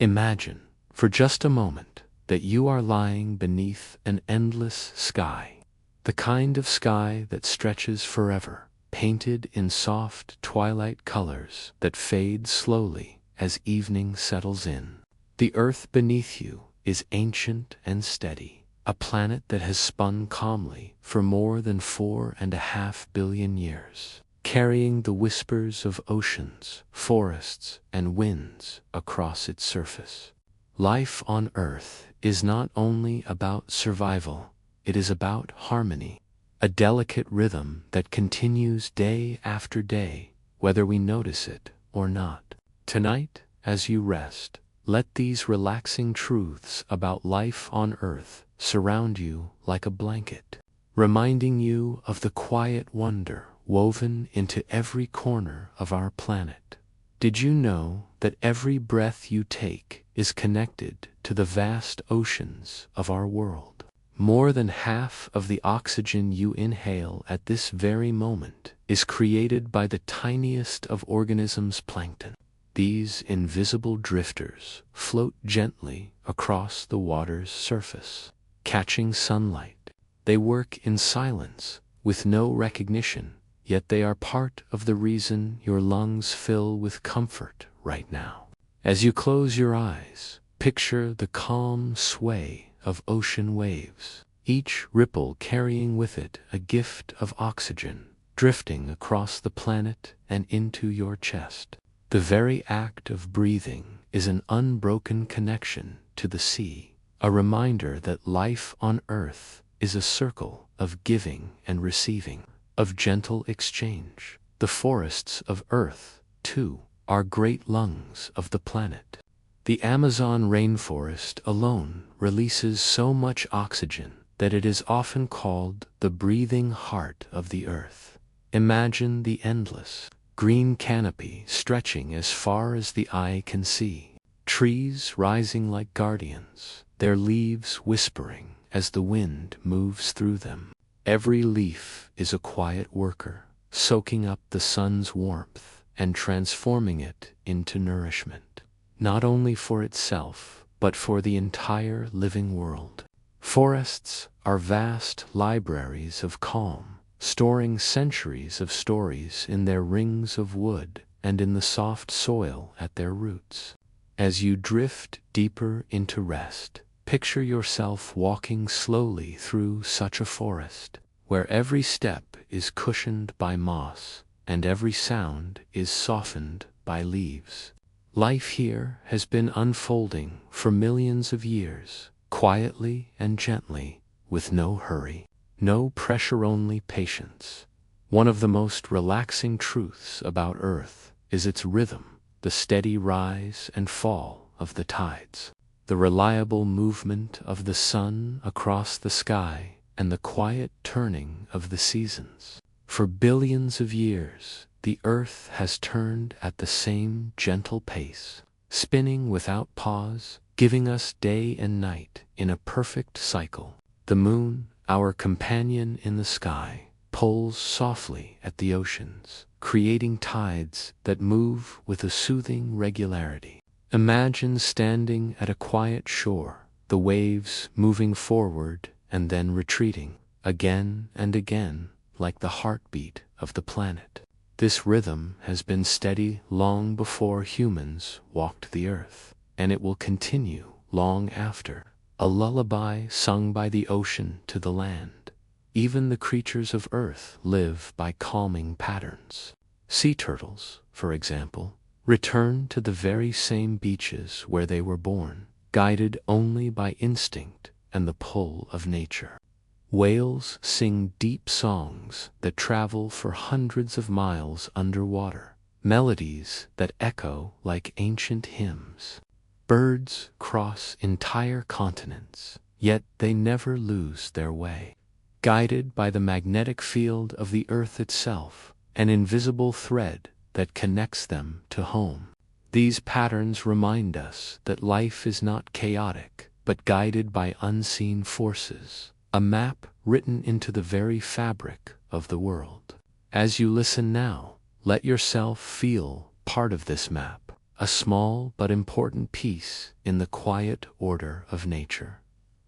Imagine, for just a moment, that you are lying beneath an endless sky. The kind of sky that stretches forever, painted in soft twilight colors that fade slowly as evening settles in. The earth beneath you is ancient and steady, a planet that has spun calmly for more than 4.5 billion years, carrying the whispers of oceans, forests, and winds across its surface. Life on Earth is not only about survival, it is about harmony, a delicate rhythm that continues day after day, whether we notice it or not. Tonight, as you rest, let these relaxing truths about life on Earth surround you like a blanket, reminding you of the quiet wonder woven into every corner of our planet. Did you know that every breath you take is connected to the vast oceans of our world? More than half of the oxygen you inhale at this very moment is created by the tiniest of organisms, plankton. These invisible drifters float gently across the water's surface, catching sunlight. They work in silence, with no recognition, yet they are part of the reason your lungs fill with comfort right now. As you close your eyes, picture the calm sway of ocean waves, each ripple carrying with it a gift of oxygen, drifting across the planet and into your chest. The very act of breathing is an unbroken connection to the sea, a reminder that life on Earth is a circle of giving and receiving, of gentle exchange. The forests of Earth, too, are great lungs of the planet. The Amazon rainforest alone releases so much oxygen that it is often called the breathing heart of the Earth. Imagine the endless, green canopy stretching as far as the eye can see, trees rising like guardians, their leaves whispering as the wind moves through them. Every leaf is a quiet worker, soaking up the sun's warmth and transforming it into nourishment, not only for itself, but for the entire living world. Forests are vast libraries of calm, storing centuries of stories in their rings of wood and in the soft soil at their roots. As you drift deeper into rest, picture yourself walking slowly through such a forest, where every step is cushioned by moss and every sound is softened by leaves. Life here has been unfolding for millions of years, quietly and gently, with no hurry, no pressure, only patience. One of the most relaxing truths about Earth is its rhythm, the steady rise and fall of the tides, the reliable movement of the sun across the sky, and the quiet turning of the seasons. For billions of years, the Earth has turned at the same gentle pace, spinning without pause, giving us day and night in a perfect cycle. The moon, our companion in the sky, pulls softly at the oceans, creating tides that move with a soothing regularity. Imagine standing at a quiet shore, the waves moving forward and then retreating, again and again, like the heartbeat of the planet. This rhythm has been steady long before humans walked the earth, and it will continue long after, a lullaby sung by the ocean to the land. Even the creatures of Earth live by calming patterns. Sea turtles, for example, return to the very same beaches where they were born, guided only by instinct and the pull of nature. Whales sing deep songs that travel for hundreds of miles underwater, melodies that echo like ancient hymns. Birds cross entire continents, yet they never lose their way. Guided by the magnetic field of the Earth itself, an invisible thread that connects them to home. These patterns remind us that life is not chaotic, but guided by unseen forces, a map written into the very fabric of the world. As you listen now, let yourself feel part of this map, a small but important piece in the quiet order of nature.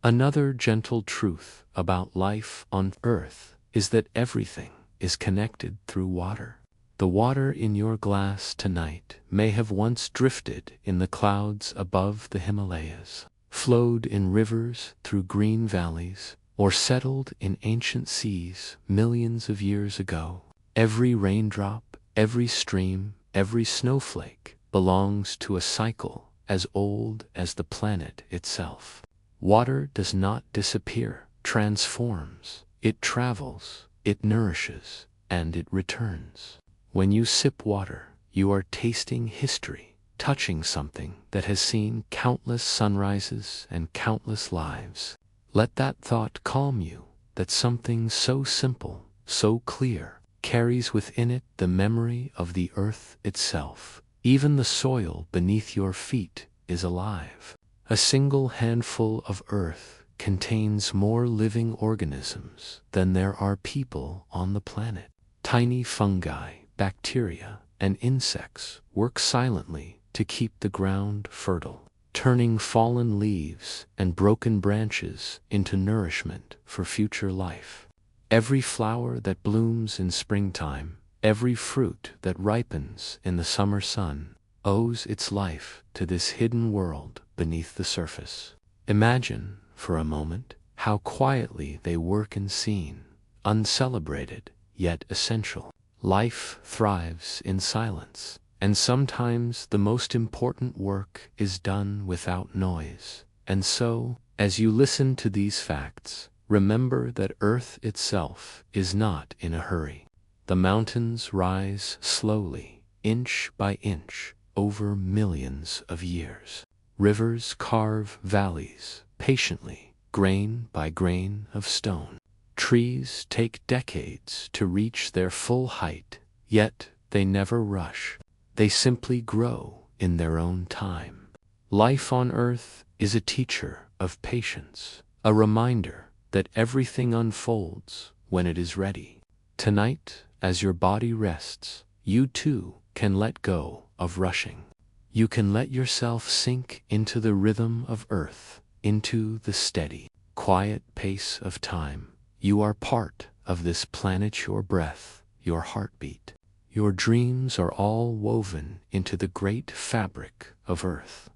Another gentle truth about life on Earth is that everything is connected through water. The water in your glass tonight may have once drifted in the clouds above the Himalayas, flowed in rivers through green valleys, or settled in ancient seas millions of years ago. Every raindrop, every stream, every snowflake belongs to a cycle as old as the planet itself. Water does not disappear, transforms. It travels, it nourishes, and it returns. When you sip water, you are tasting history, touching something that has seen countless sunrises and countless lives. Let that thought calm you, that something so simple, so clear, carries within it the memory of the earth itself. Even the soil beneath your feet is alive. A single handful of earth contains more living organisms than there are people on the planet. Tiny fungi, bacteria, and insects work silently to keep the ground fertile, turning fallen leaves and broken branches into nourishment for future life. Every flower that blooms in springtime, every fruit that ripens in the summer sun, owes its life to this hidden world beneath the surface. Imagine, for a moment, how quietly they work unseen, uncelebrated, yet essential. Life thrives in silence, and sometimes the most important work is done without noise. And so, as you listen to these facts, remember that Earth itself is not in a hurry. The mountains rise slowly, inch by inch, over millions of years. Rivers carve valleys patiently, grain by grain of stone. Trees take decades to reach their full height, yet they never rush. They simply grow in their own time. Life on Earth is a teacher of patience, a reminder that everything unfolds when it is ready. Tonight, as your body rests, you too can let go of rushing. You can let yourself sink into the rhythm of Earth, into the steady, quiet pace of time. You are part of this planet, your breath, your heartbeat. Your dreams are all woven into the great fabric of Earth.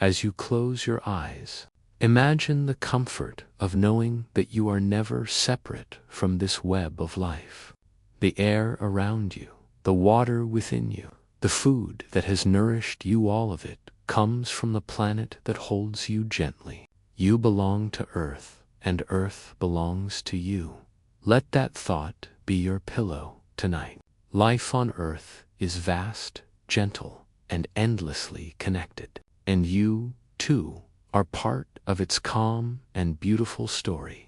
As you close your eyes, imagine the comfort of knowing that you are never separate from this web of life. The air around you, the water within you, the food that has nourished you, all of it comes from the planet that holds you gently. You belong to Earth, and Earth belongs to you. Let that thought be your pillow tonight. Life on Earth is vast, gentle, and endlessly connected. And you, too, are part of its calm and beautiful story.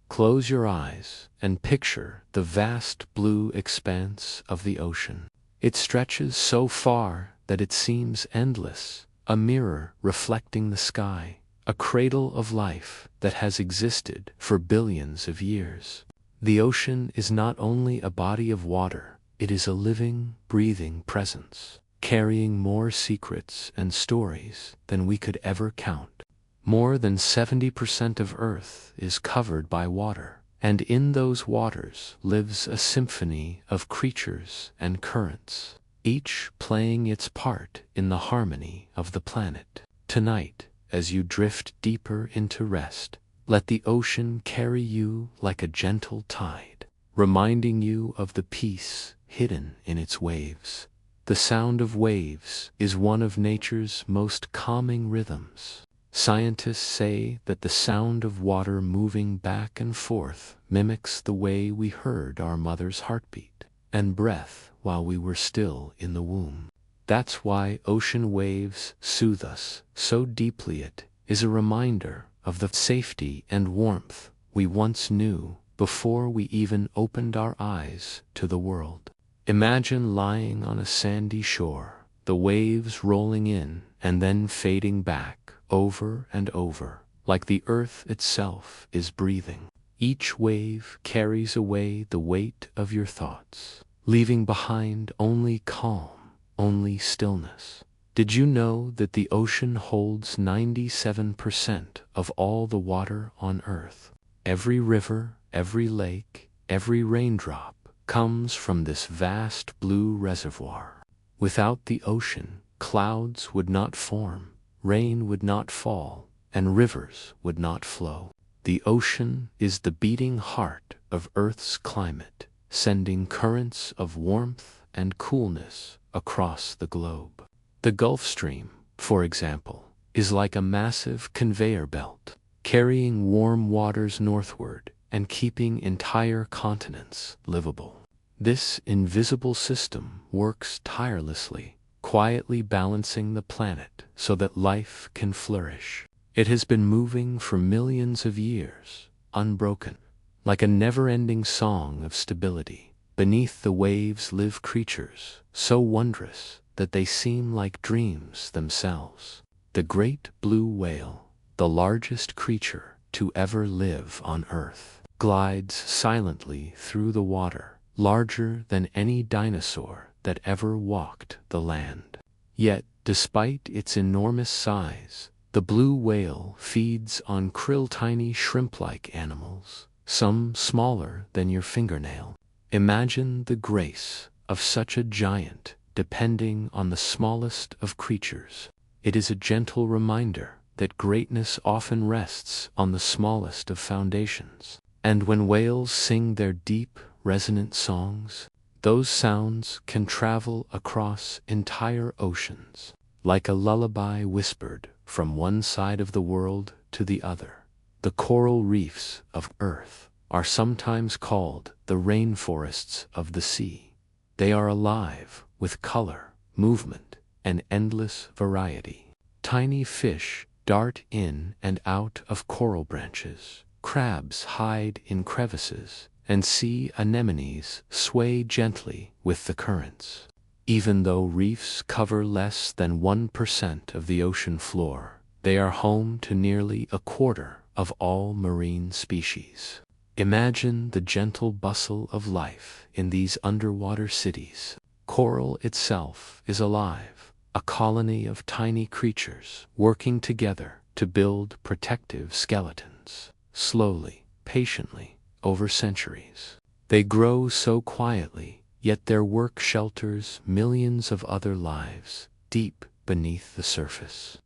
Close your eyes and picture the vast blue expanse of the ocean. It stretches so far that it seems endless, a mirror reflecting the sky, a cradle of life that has existed for billions of years. The ocean is not only a body of water, it is a living, breathing presence, carrying more secrets and stories than we could ever count. More than 70% of Earth is covered by water, and in those waters lives a symphony of creatures and currents, each playing its part in the harmony of the planet. Tonight, as you drift deeper into rest, let the ocean carry you like a gentle tide, reminding you of the peace hidden in its waves. The sound of waves is one of nature's most calming rhythms. Scientists say that the sound of water moving back and forth mimics the way we heard our mother's heartbeat and breath while we were still in the womb. That's why ocean waves soothe us so deeply. It is a reminder of the safety and warmth we once knew before we even opened our eyes to the world. Imagine lying on a sandy shore, the waves rolling in and then fading back over and over, like the earth itself is breathing. Each wave carries away the weight of your thoughts, leaving behind only calm, only stillness. Did you know that the ocean holds 97% of all the water on Earth? Every river, every lake, every raindrop comes from this vast blue reservoir. Without the ocean, clouds would not form, rain would not fall, and rivers would not flow. The ocean is the beating heart of Earth's climate, sending currents of warmth and coolness across the globe. The Gulf Stream, for example, is like a massive conveyor belt, carrying warm waters northward and keeping entire continents livable. This invisible system works tirelessly, quietly balancing the planet so that life can flourish. It has been moving for millions of years, unbroken, like a never-ending song of stability. Beneath the waves live creatures so wondrous that they seem like dreams themselves. The great blue whale, the largest creature to ever live on Earth, glides silently through the water, larger than any dinosaur that ever walked the land. Yet, despite its enormous size, the blue whale feeds on krill-tiny shrimp-like animals, some smaller than your fingernail. Imagine the grace of such a giant depending on the smallest of creatures. It is a gentle reminder that greatness often rests on the smallest of foundations. And when whales sing their deep, resonant songs, those sounds can travel across entire oceans, like a lullaby whispered from one side of the world to the other. The coral reefs of Earth are sometimes called the rainforests of the sea. They are alive with color, movement, and endless variety. Tiny fish dart in and out of coral branches, crabs hide in crevices, and sea anemones sway gently with the currents. Even though reefs cover less than 1% of the ocean floor, they are home to nearly a quarter of all marine species. Imagine the gentle bustle of life in these underwater cities. Coral itself is alive, a colony of tiny creatures working together to build protective skeletons. Slowly, patiently, over centuries. They grow so quietly, yet their work shelters millions of other lives deep beneath the surface.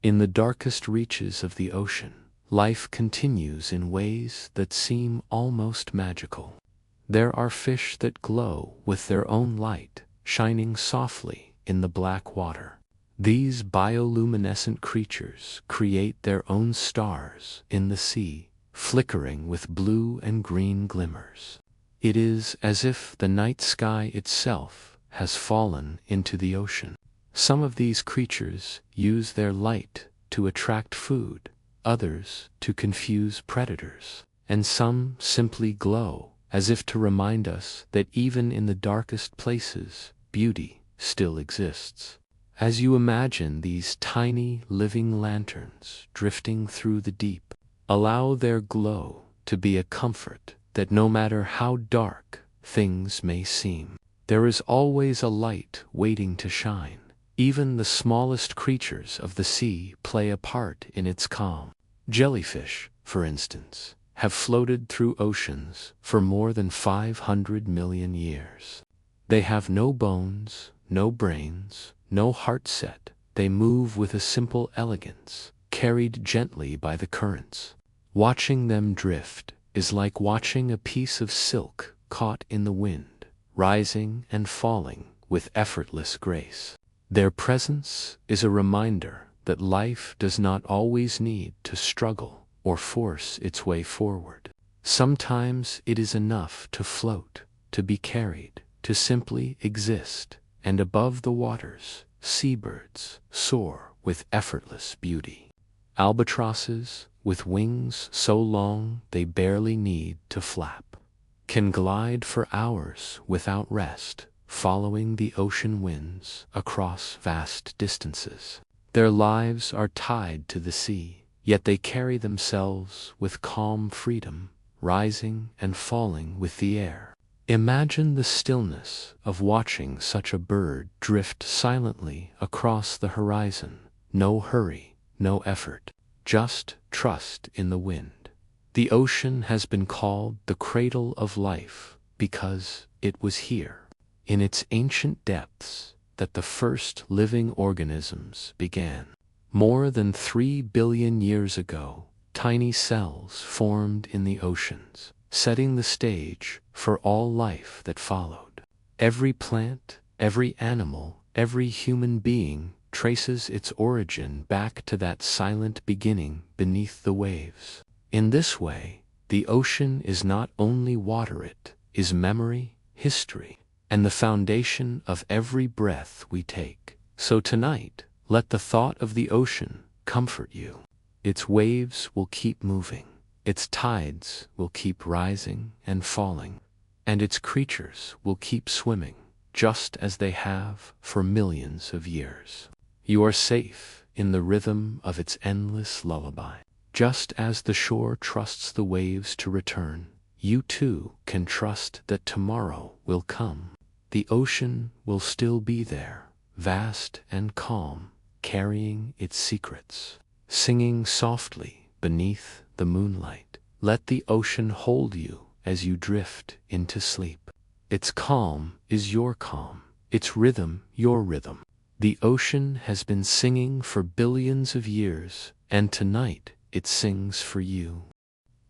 In the darkest reaches of the ocean, life continues in ways that seem almost magical. There are fish that glow with their own light, shining softly in the black water. These bioluminescent creatures create their own stars in the sea, flickering with blue and green glimmers. It is as if the night sky itself has fallen into the ocean. Some of these creatures use their light to attract food, others to confuse predators, and some simply glow, as if to remind us that even in the darkest places, beauty still exists. As you imagine these tiny living lanterns drifting through the deep, allow their glow to be a comfort that no matter how dark things may seem, there is always a light waiting to shine. Even the smallest creatures of the sea play a part in its calm. Jellyfish, for instance, have floated through oceans for more than 500 million years. They have no bones, no brains, no heart set. They move with a simple elegance, carried gently by the currents. Watching them drift is like watching a piece of silk caught in the wind, rising and falling with effortless grace. Their presence is a reminder that life does not always need to struggle or force its way forward. Sometimes it is enough to float, to be carried, to simply exist, and above the waters, seabirds soar with effortless beauty. Albatrosses, with wings so long they barely need to flap, can glide for hours without rest, following the ocean winds across vast distances. Their lives are tied to the sea, yet they carry themselves with calm freedom, rising and falling with the air. Imagine the stillness of watching such a bird drift silently across the horizon. No hurry, no effort, just trust in the wind. The ocean has been called the cradle of life because it was here, in its ancient depths, that the first living organisms began. More than 3 billion years ago, tiny cells formed in the oceans, setting the stage for all life that followed. Every plant, every animal, every human being traces its origin back to that silent beginning beneath the waves. In this way, the ocean is not only water, it is memory, history, and the foundation of every breath we take. So tonight, let the thought of the ocean comfort you. Its waves will keep moving, its tides will keep rising and falling, and its creatures will keep swimming, just as they have for millions of years. You are safe in the rhythm of its endless lullaby. Just as the shore trusts the waves to return, you too can trust that tomorrow will come. The ocean will still be there, vast and calm, carrying its secrets, singing softly beneath the moonlight. Let the ocean hold you as you drift into sleep. Its calm is your calm, its rhythm your rhythm. The ocean has been singing for billions of years, and tonight it sings for you.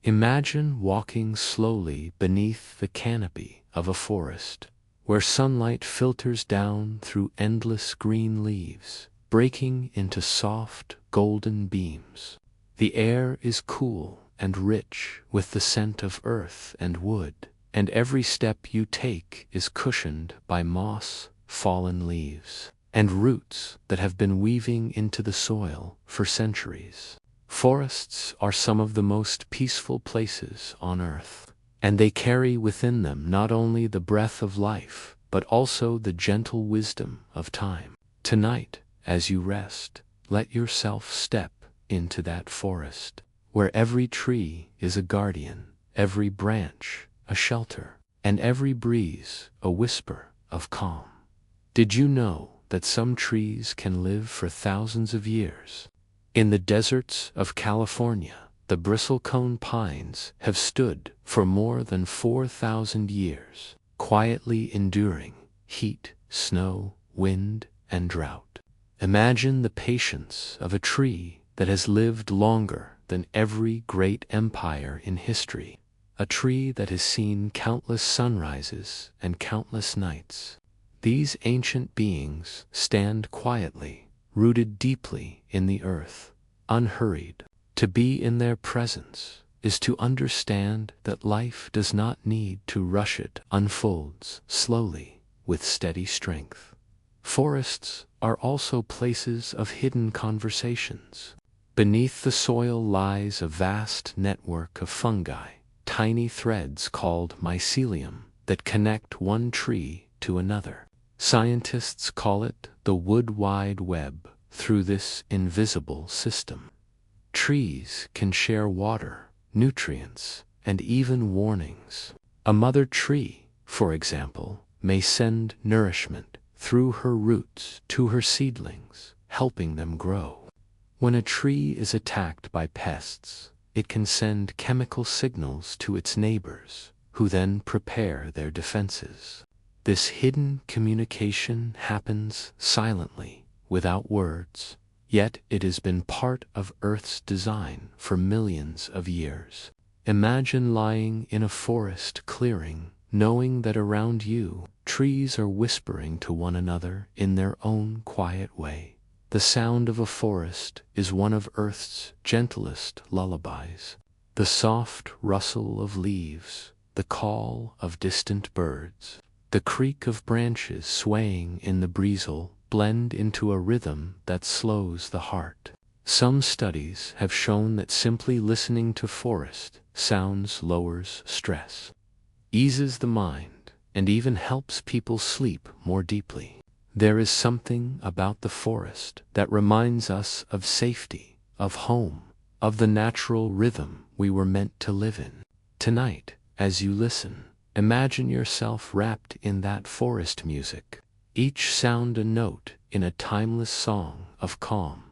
Imagine walking slowly beneath the canopy of a forest, where sunlight filters down through endless green leaves, breaking into soft, golden beams. The air is cool and rich with the scent of earth and wood, and every step you take is cushioned by moss, fallen leaves, and roots that have been weaving into the soil for centuries. Forests are some of the most peaceful places on earth, and they carry within them not only the breath of life, but also the gentle wisdom of time. Tonight, as you rest, let yourself step into that forest, where every tree is a guardian, every branch a shelter, and every breeze a whisper of calm. Did you know that some trees can live for thousands of years? In the deserts of California, the bristlecone pines have stood for more than 4,000 years, quietly enduring heat, snow, wind, and drought. Imagine the patience of a tree that has lived longer than every great empire in history, a tree that has seen countless sunrises and countless nights. These ancient beings stand quietly, rooted deeply in the earth, unhurried. To be in their presence is to understand that life does not need to rush, it unfolds slowly with steady strength. Forests are also places of hidden conversations. Beneath the soil lies a vast network of fungi, tiny threads called mycelium that connect one tree to another. Scientists call it the wood wide web. Through this invisible system, trees can share water, nutrients, and even warnings. A mother tree, for example, may send nourishment through her roots to her seedlings, helping them grow. When a tree is attacked by pests, it can send chemical signals to its neighbors, who then prepare their defenses. This hidden communication happens silently, without words, yet it has been part of Earth's design for millions of years. Imagine lying in a forest clearing, knowing that around you, trees are whispering to one another in their own quiet way. The sound of a forest is one of Earth's gentlest lullabies. The soft rustle of leaves, the call of distant birds, the creak of branches swaying in the breezle blend into a rhythm that slows the heart. Some studies have shown that simply listening to forest sounds lowers stress, eases the mind, and even helps people sleep more deeply. There is something about the forest that reminds us of safety, of home, of the natural rhythm we were meant to live in. Tonight, as you listen, Imagine yourself wrapped in that forest music, each sound a note in a timeless song of calm.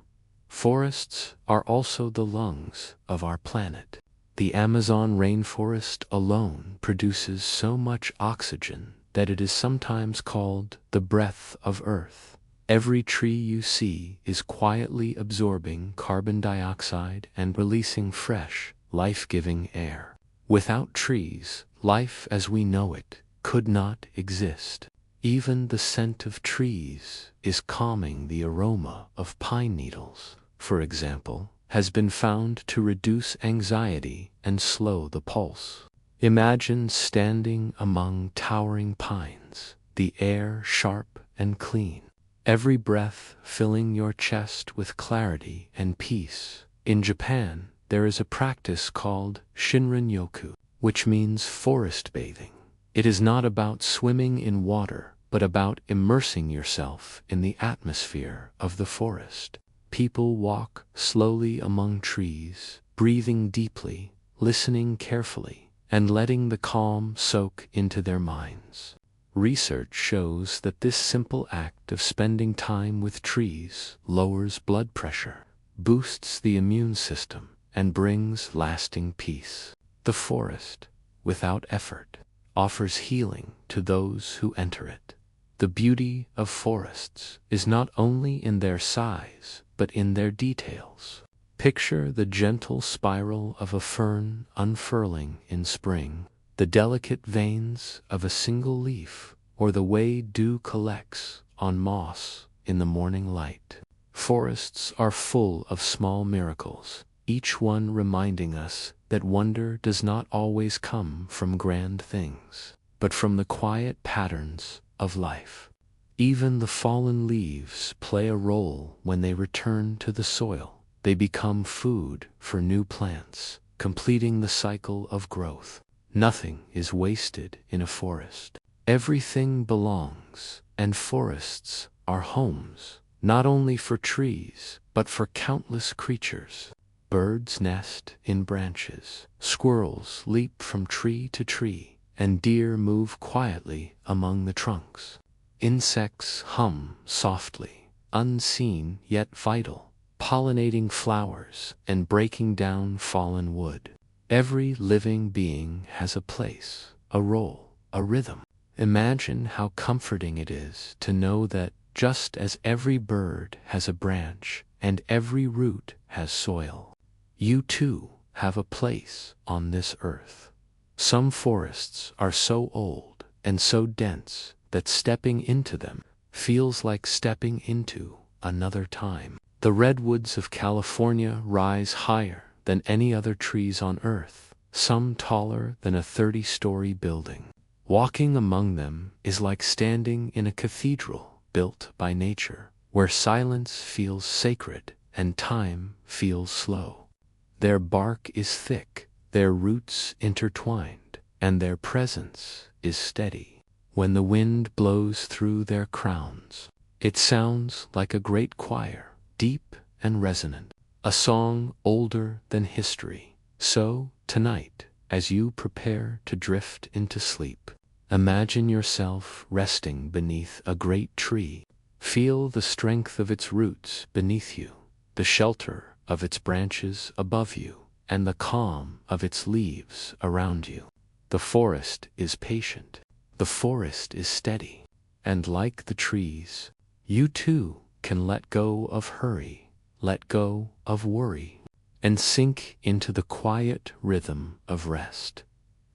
Forests are also the lungs of our planet. The Amazon rainforest alone produces so much oxygen that it is sometimes called the breath of Earth. Every tree you see is quietly absorbing carbon dioxide and releasing fresh, life-giving air. Without trees, life as we know it could not exist. Even the scent of trees is calming. The aroma of pine needles, for example, has been found to reduce anxiety and slow the pulse. Imagine standing among towering pines, the air sharp and clean, every breath filling your chest with clarity and peace. In Japan, there is a practice called Shinrin-yoku, which means forest bathing. It is not about swimming in water, but about immersing yourself in the atmosphere of the forest. People walk slowly among trees, breathing deeply, listening carefully, and letting the calm soak into their minds. Research shows that this simple act of spending time with trees lowers blood pressure, boosts the immune system, and brings lasting peace. The forest, without effort, offers healing to those who enter it. The beauty of forests is not only in their size, but in their details. Picture the gentle spiral of a fern unfurling in spring, the delicate veins of a single leaf, or the way dew collects on moss in the morning light. Forests are full of small miracles, each one reminding us that wonder does not always come from grand things, but from the quiet patterns of life. Even the fallen leaves play a role when they return to the soil. They become food for new plants, completing the cycle of growth. Nothing is wasted in a forest. Everything belongs, and forests are homes, not only for trees, but for countless creatures. Birds nest in branches, squirrels leap from tree to tree, and deer move quietly among the trunks. Insects hum softly, unseen yet vital, pollinating flowers and breaking down fallen wood. Every living being has a place, a role, a rhythm. Imagine how comforting it is to know that just as every bird has a branch and every root has soil, you too have a place on this earth. Some forests are so old and so dense that stepping into them feels like stepping into another time. The redwoods of California rise higher than any other trees on earth, some taller than a 30-story building. Walking among them is like standing in a cathedral built by nature, where silence feels sacred and time feels slow. Their bark is thick, their roots intertwined, and their presence is steady. When the wind blows through their crowns, it sounds like a great choir, deep and resonant, a song older than history. So, tonight, as you prepare to drift into sleep, imagine yourself resting beneath a great tree. Feel the strength of its roots beneath you, the shelter of its branches above you, and the calm of its leaves around you. The forest is patient. The forest is steady. And like the trees, you too can let go of hurry, let go of worry, and sink into the quiet rhythm of rest.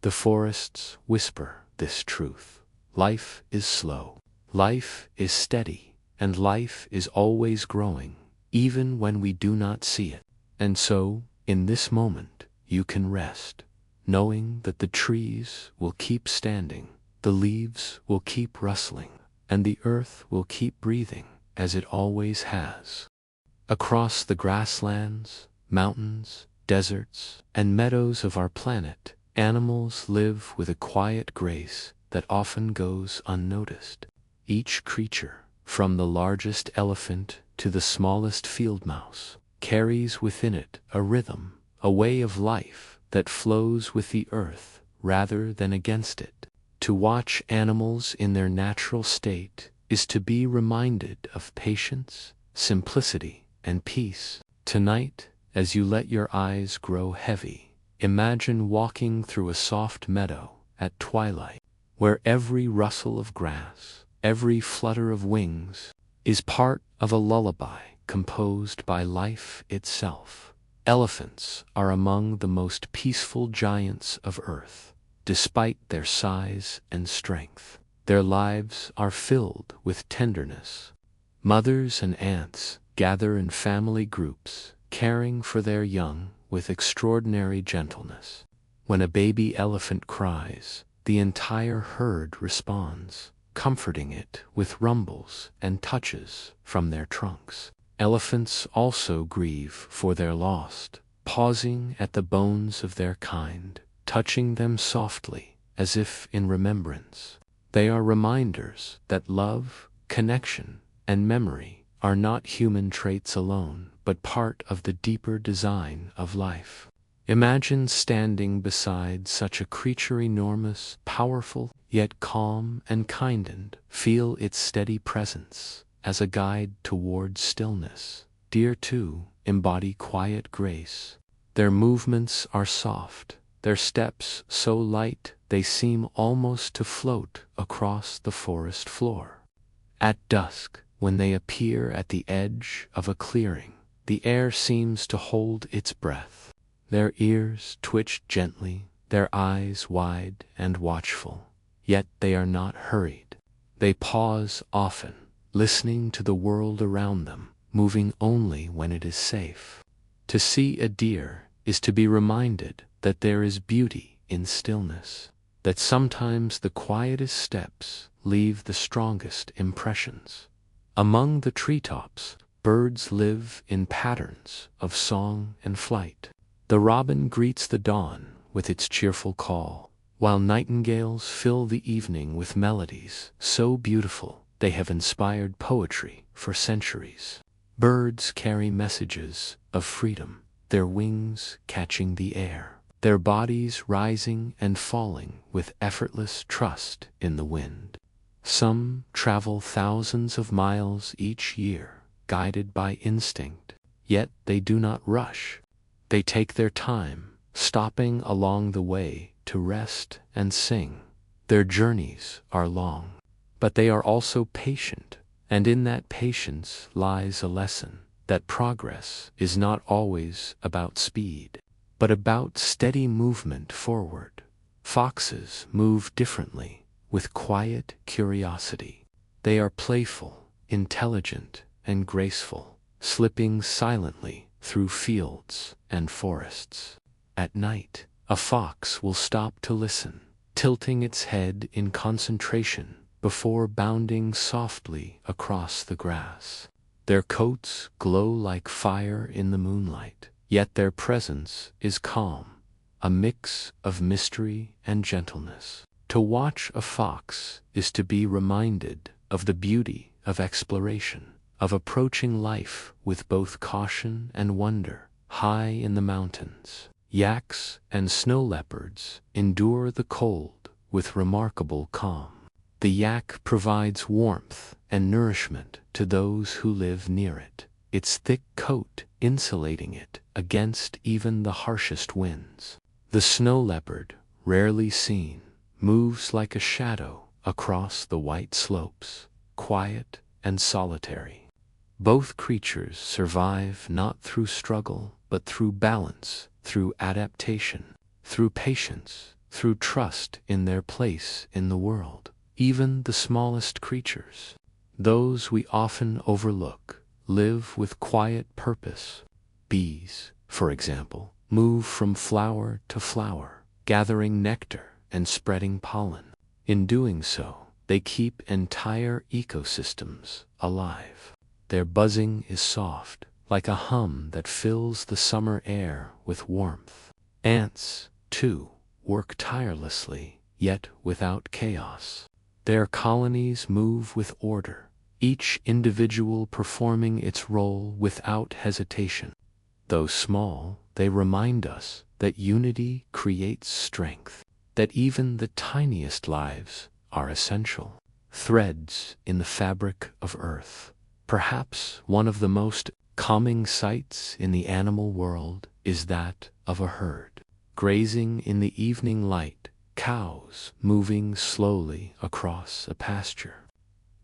The forests whisper this truth. Life is slow. Life is steady. And life is always growing, even when we do not see it. And so, in this moment, you can rest, knowing that the trees will keep standing, the leaves will keep rustling, and the earth will keep breathing as it always has. Across the grasslands, mountains, deserts, and meadows of our planet, animals live with a quiet grace that often goes unnoticed. Each creature, from the largest elephant to the smallest field mouse, carries within it a rhythm, a way of life that flows with the earth rather than against it. To watch animals in their natural state is to be reminded of patience, simplicity, and peace. Tonight, as you let your eyes grow heavy, imagine walking through a soft meadow at twilight, where every rustle of grass, every flutter of wings, is part of a lullaby composed by life itself. Elephants are among the most peaceful giants of Earth. Despite their size and strength, their lives are filled with tenderness. Mothers and aunts gather in family groups, caring for their young with extraordinary gentleness. When a baby elephant cries, the entire herd responds, comforting it with rumbles and touches from their trunks. Elephants also grieve for their lost, pausing at the bones of their kind, touching them softly as if in remembrance. They are reminders that love, connection, and memory are not human traits alone, but part of the deeper design of life. Imagine standing beside such a creature, enormous, powerful, yet calm and kind. Feel its steady presence as a guide toward stillness. Deer too embody quiet grace. Their movements are soft, their steps so light they seem almost to float across the forest floor. At dusk, when they appear at the edge of a clearing, the air seems to hold its breath. Their ears twitch gently, their eyes wide and watchful, yet they are not hurried. They pause often, listening to the world around them, moving only when it is safe. To see a deer is to be reminded that there is beauty in stillness, that sometimes the quietest steps leave the strongest impressions. Among the treetops, birds live in patterns of song and flight. The robin greets the dawn with its cheerful call, while nightingales fill the evening with melodies so beautiful they have inspired poetry for centuries. Birds carry messages of freedom, their wings catching the air, their bodies rising and falling with effortless trust in the wind. Some travel thousands of miles each year, guided by instinct, yet they do not rush. They take their time, stopping along the way to rest and sing. Their journeys are long, but they are also patient, and in that patience lies a lesson that progress is not always about speed, but about steady movement forward. Foxes move differently, with quiet curiosity. They are playful, intelligent, and graceful, slipping silently through fields and forests. At night, a fox will stop to listen, tilting its head in concentration before bounding softly across the grass. Their coats glow like fire in the moonlight, yet their presence is calm, a mix of mystery and gentleness. To watch a fox is to be reminded of the beauty of exploration, of approaching life with both caution and wonder. High in the mountains, yaks and snow leopards endure the cold with remarkable calm. The yak provides warmth and nourishment to those who live near it, its thick coat insulating it against even the harshest winds. The snow leopard, rarely seen, moves like a shadow across the white slopes, quiet and solitary. Both creatures survive not through struggle, but through balance, through adaptation, through patience, through trust in their place in the world. Even the smallest creatures, those we often overlook, live with quiet purpose. Bees, for example, move from flower to flower, gathering nectar and spreading pollen. In doing so, they keep entire ecosystems alive. Their buzzing is soft, like a hum that fills the summer air with warmth. Ants, too, work tirelessly, yet without chaos. Their colonies move with order, each individual performing its role without hesitation. Though small, they remind us that unity creates strength. that even the tiniest lives are essential. Threads in the fabric of earth. Perhaps one of the most calming sights in the animal world is that of a herd. Grazing in the evening light, cows moving slowly across a pasture.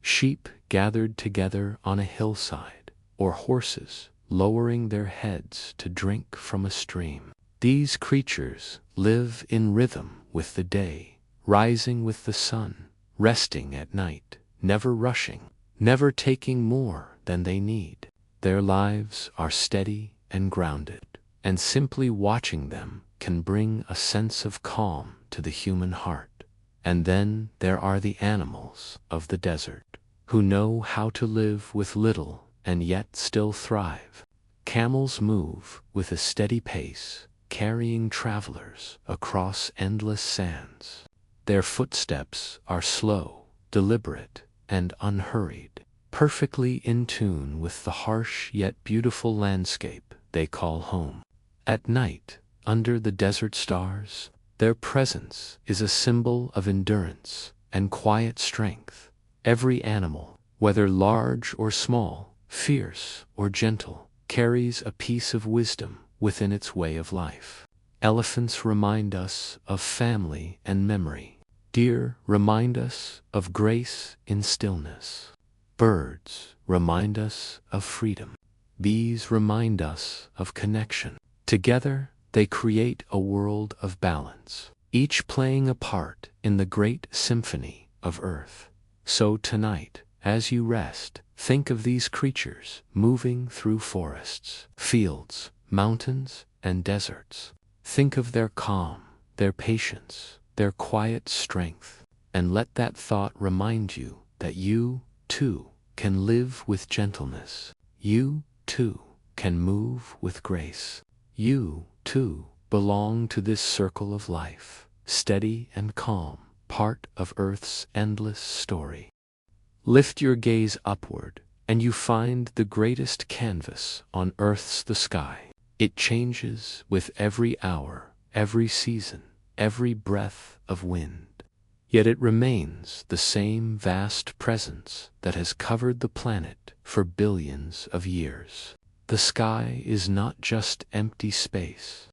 Sheep gathered together on a hillside, or horses lowering their heads to drink from a stream. These creatures live in rhythm with the day, rising with the sun, resting at night, never rushing, never taking more than they need. Their lives are steady and grounded, and simply watching them can bring a sense of calm to the human heart. And then there are the animals of the desert, who know how to live with little and yet still thrive. Camels move with a steady pace, carrying travelers across endless sands. Their footsteps are slow, deliberate, and unhurried, perfectly in tune with the harsh yet beautiful landscape they call home. At night, under the desert stars, their presence is a symbol of endurance and quiet strength. Every animal, whether large or small, fierce or gentle, carries a piece of wisdom within its way of life. Elephants remind us of family and memory. Deer remind us of grace in stillness. Birds remind us of freedom. Bees remind us of connection. Together, they create a world of balance, each playing a part in the great symphony of Earth. So tonight, as you rest, think of these creatures moving through forests, fields, mountains, and deserts. Think of their calm, their patience, their quiet strength, and let that thought remind you that you, too, can live with gentleness. You, too, can move with grace. You, too, belong to this circle of life, steady and calm, part of Earth's endless story. Lift your gaze upward, and you find the greatest canvas on Earth's the sky. It changes with every hour, every season, every breath of wind. Yet it remains the same vast presence that has covered the planet for billions of years. The sky is not just empty space.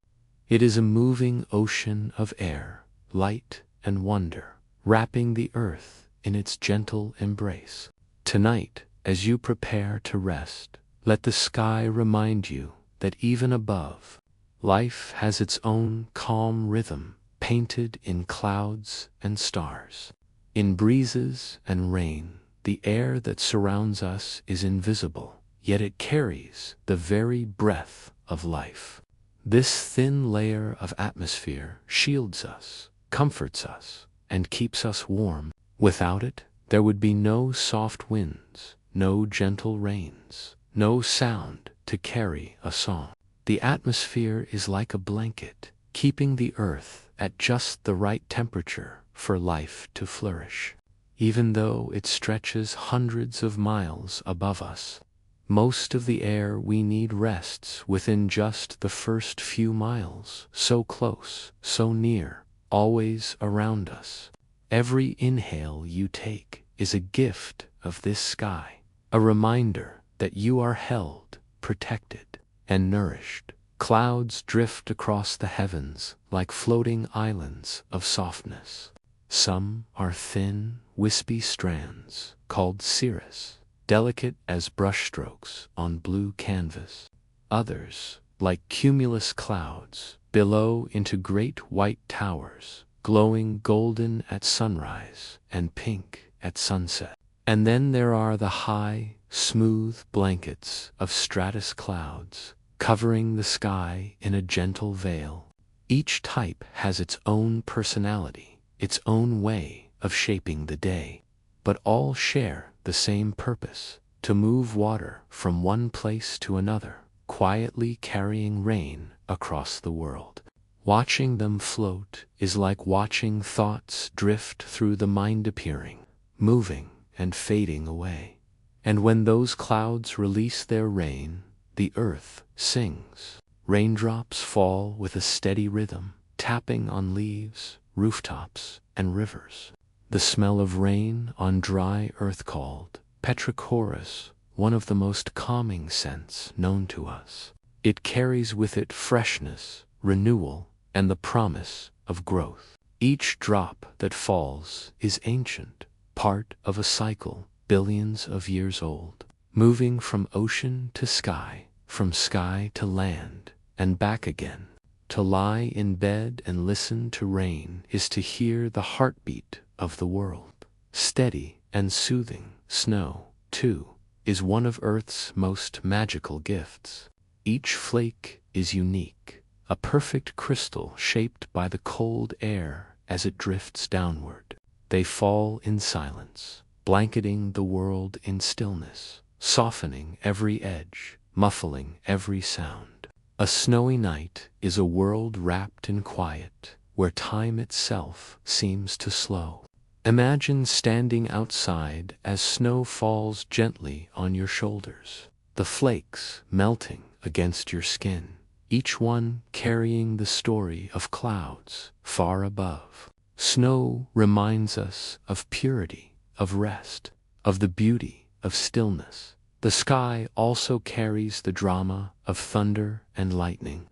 It is a moving ocean of air, light, and wonder, wrapping the earth in its gentle embrace. Tonight, as you prepare to rest, let the sky remind you that even above, life has its own calm rhythm, painted in clouds and stars. In breezes and rain, the air that surrounds us is invisible, yet it carries the very breath of life. This thin layer of atmosphere shields us, comforts us, and keeps us warm. Without it, there would be no soft winds, no gentle rains, no sound to carry a song. The atmosphere is like a blanket, keeping the earth at just the right temperature for life to flourish. Even though it stretches hundreds of miles above us, most of the air we need rests within just the first few miles, so close, so near, always around us. Every inhale you take is a gift of this sky, a reminder that you are held, protected, and nourished. Clouds drift across the heavens like floating islands of softness. Some are thin, wispy strands called cirrus, delicate as brushstrokes on blue canvas. Others, like cumulus clouds, billow into great white towers, glowing golden at sunrise and pink at sunset. And then there are the high, smooth blankets of stratus clouds, covering the sky in a gentle veil. Each type has its own personality, its own way of shaping the day, but all share the same purpose: to move water from one place to another, quietly carrying rain across the world. Watching them float is like watching thoughts drift through the mind, appearing, moving, and fading away. And when those clouds release their rain, the earth sings. Raindrops fall with a steady rhythm, tapping on leaves, rooftops, and rivers. The smell of rain on dry earth called petrichorus, one of the most calming scents known to us. It carries with it freshness, renewal, and the promise of growth. Each drop that falls is ancient, part of a cycle billions of years old, moving from ocean to sky, from sky to land, and back again. To lie in bed and listen to rain is to hear the heartbeat of the world. Steady and soothing. Snow, too, is one of Earth's most magical gifts. Each flake is unique, a perfect crystal shaped by the cold air as it drifts downward. They fall in silence, blanketing the world in stillness, softening every edge, muffling every sound. A snowy night is a world wrapped in quiet, where time itself seems to slow. Imagine standing outside as snow falls gently on your shoulders, the flakes melting against your skin, each one carrying the story of clouds far above. Snow reminds us of purity, of rest, of the beauty of stillness. The sky also carries the drama of thunder and lightning,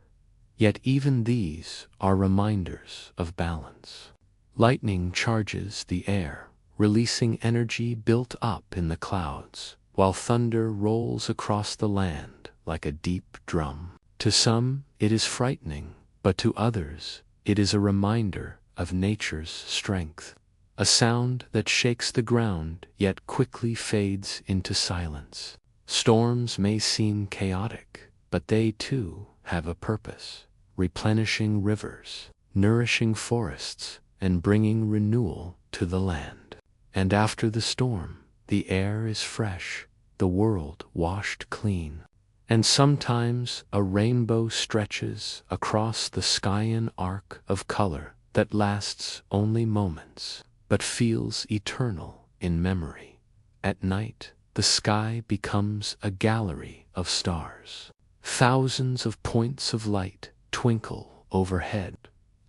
yet even these are reminders of balance. Lightning charges the air, releasing energy built up in the clouds, while thunder rolls across the land like a deep drum. To some, it is frightening, but to others, it is a reminder of nature's strength. A sound that shakes the ground yet quickly fades into silence. Storms may seem chaotic, but they too have a purpose, replenishing rivers, nourishing forests, and bringing renewal to the land. And after the storm, the air is fresh, the world washed clean. And sometimes a rainbow stretches across the skyan arc of color that lasts only moments, but feels eternal in memory. At night, the sky becomes a gallery of stars. Thousands of points of light twinkle overhead,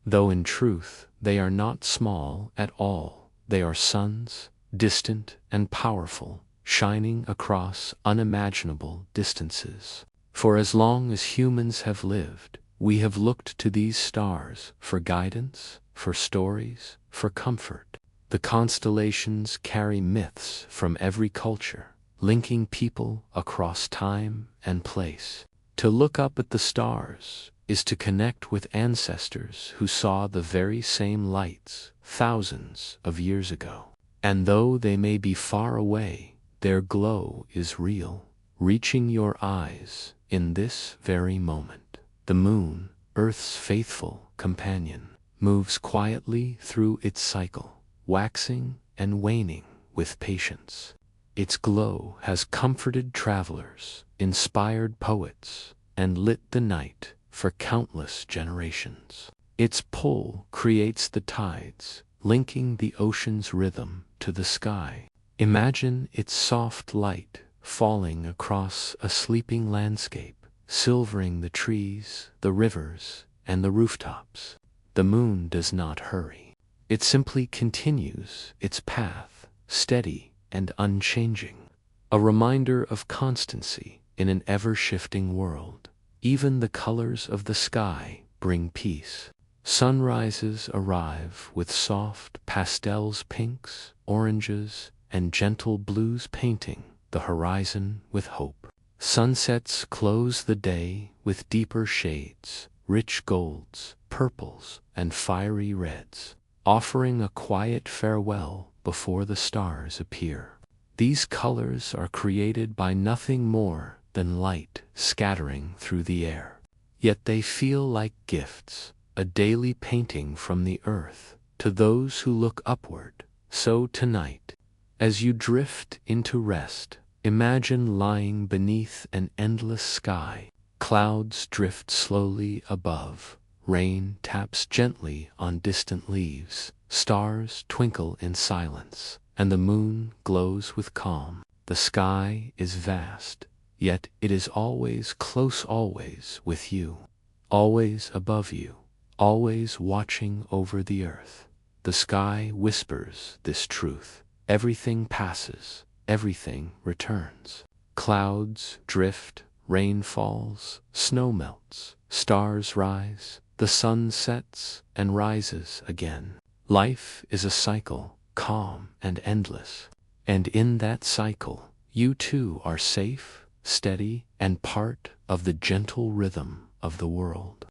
though in truth they are not small at all. They are suns, distant and powerful, shining across unimaginable distances. For as long as humans have lived, we have looked to these stars for guidance, for stories, for comfort. The constellations carry myths from every culture, linking people across time and place. To look up at the stars is to connect with ancestors who saw the very same lights thousands of years ago. And though they may be far away, their glow is real, reaching your eyes in this very moment. The moon, Earth's faithful companion, moves quietly through its cycle, waxing and waning with patience. Its glow has comforted travelers, inspired poets, and lit the night for countless generations. Its pull creates the tides, linking the ocean's rhythm to the sky. Imagine its soft light falling across a sleeping landscape, silvering the trees, the rivers, and the rooftops. The moon does not hurry. It simply continues its path, steady and unchanging, a reminder of constancy in an ever-shifting world. Even the colors of the sky bring peace. Sunrises arrive with soft pastels, pinks, oranges, and gentle blues painting the horizon with hope. Sunsets close the day with deeper shades, rich golds, purples, and fiery reds, offering a quiet farewell before the stars appear. These colors are created by nothing more than light scattering through the air. Yet they feel like gifts, a daily painting from the earth to those who look upward. So tonight, as you drift into rest, imagine lying beneath an endless sky. Clouds drift slowly above, rain taps gently on distant leaves, stars twinkle in silence, and the moon glows with calm. The sky is vast, yet it is always close, always with you, always above you, always watching over the earth. The sky whispers this truth: everything passes, everything returns. Clouds drift, rain falls, snow melts, stars rise, the sun sets and rises again. Life is a cycle, calm and endless. And in that cycle, you too are safe, steady, and part of the gentle rhythm of the world.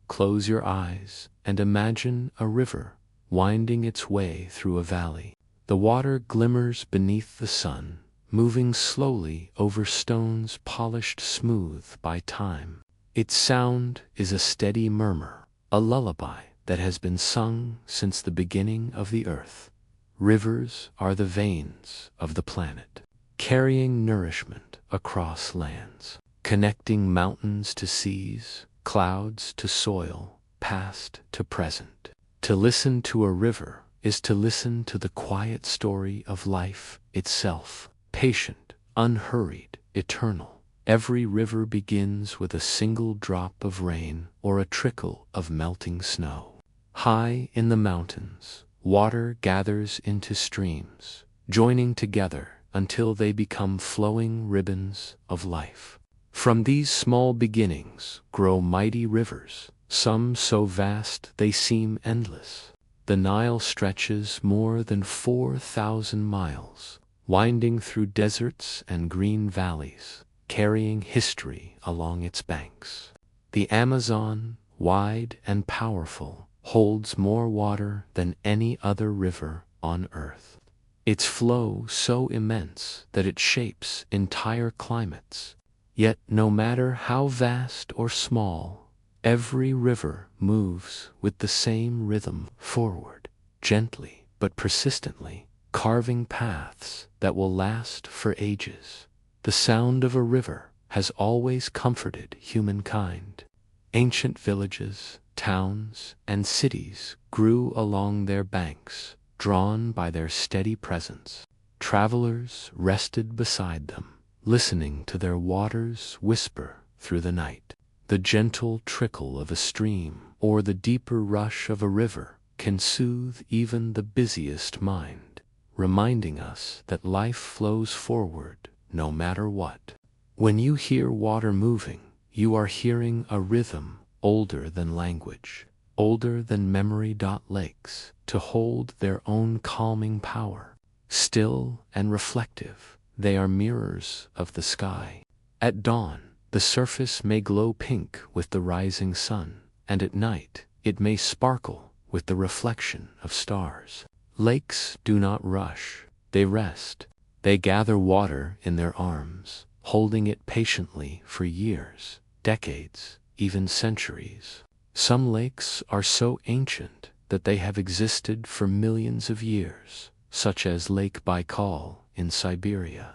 Close your eyes and imagine a river winding its way through a valley. The water glimmers beneath the sun, moving slowly over stones polished smooth by time. Its sound is a steady murmur, a lullaby that has been sung since the beginning of the earth. Rivers are the veins of the planet, carrying nourishment across lands, connecting mountains to seas, clouds to soil, past to present. To listen to a river is to listen to the quiet story of life itself, patient, unhurried, eternal. Every river begins with a single drop of rain or a trickle of melting snow. High in the mountains, water gathers into streams, joining together until they become flowing ribbons of life. From these small beginnings grow mighty rivers, some so vast they seem endless. The Nile stretches more than 4,000 miles, winding through deserts and green valleys, carrying history along its banks. The Amazon, wide and powerful, holds more water than any other river on earth. Its flow so immense that it shapes entire climates. Yet no matter how vast or small, every river moves with the same rhythm forward, gently but persistently, carving paths that will last for ages. The sound of a river has always comforted humankind. Ancient villages, towns, and cities grew along their banks, drawn by their steady presence. Travelers rested beside them, listening to their waters whisper through the night. The gentle trickle of a stream or the deeper rush of a river can soothe even the busiest mind, reminding us that life flows forward no matter what. When you hear water moving, you are hearing a rhythm older than language, older than memory. Lakes, to hold their own calming power. Still and reflective, they are mirrors of the sky. At dawn, the surface may glow pink with the rising sun, and at night it may sparkle with the reflection of stars. Lakes do not rush, they rest. They gather water in their arms, holding it patiently for years, decades, even centuries. Some lakes are so ancient that they have existed for millions of years, such as Lake Baikal in Siberia,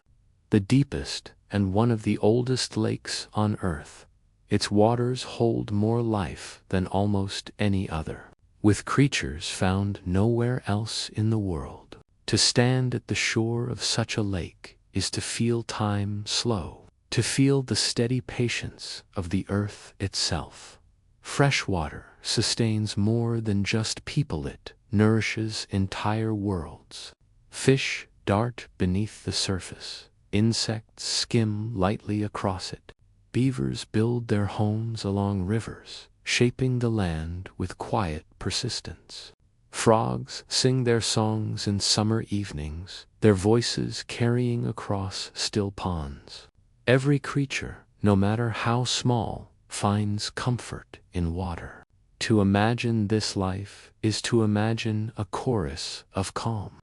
the deepest and one of the oldest lakes on Earth. Its waters hold more life than almost any other, with creatures found nowhere else in the world. To stand at the shore of such a lake is to feel time slow, to feel the steady patience of the earth itself. Fresh water sustains more than just people, it nourishes entire worlds. Fish dart beneath the surface, insects skim lightly across it. Beavers build their homes along rivers, shaping the land with quiet persistence. Frogs sing their songs in summer evenings, their voices carrying across still ponds. Every creature, no matter how small, finds comfort in water. To imagine this life is to imagine a chorus of calm,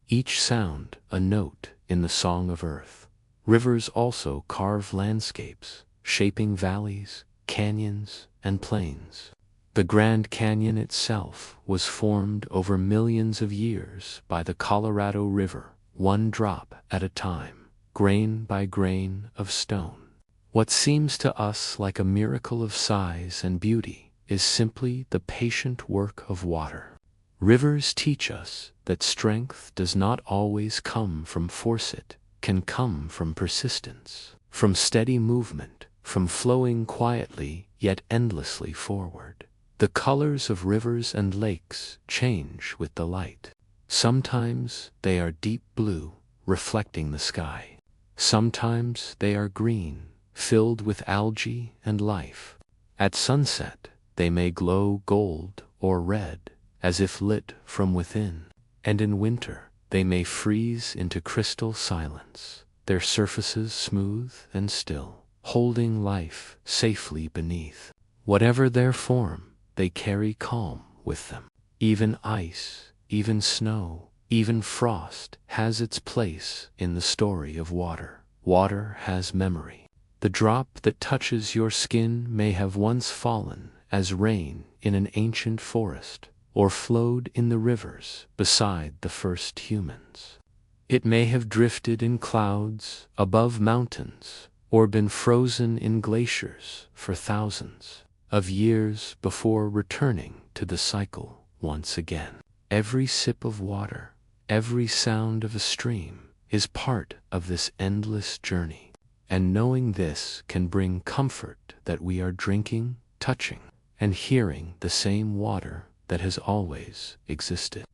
each sound a note in the song of earth. Rivers also carve landscapes, shaping valleys, canyons, and plains. The Grand Canyon itself was formed over millions of years by the Colorado River, one drop at a time, grain by grain of stone. What seems to us like a miracle of size and beauty is simply the patient work of water. Rivers teach us that strength does not always come from force, it can come from persistence, from steady movement, from flowing quietly yet endlessly forward. The The colors of rivers and lakes change with the light. Sometimes they are deep blue, reflecting the sky. Sometimes they are green, filled with algae and life. At sunset, they may glow gold or red, as if lit from within. And in winter, they may freeze into crystal silence, their surfaces smooth and still, holding life safely beneath. Whatever their form, they carry calm with them. Even ice, even snow, even frost has its place in the story of water. Water has memory. The drop that touches your skin may have once fallen as rain in an ancient forest, or flowed in the rivers beside the first humans. It may have drifted in clouds above mountains, or been frozen in glaciers for thousands of years before returning to the cycle once again. Every sip of water, every sound of a stream is part of this endless journey. And knowing this can bring comfort that we are drinking, touching, and hearing the same water that has always existed,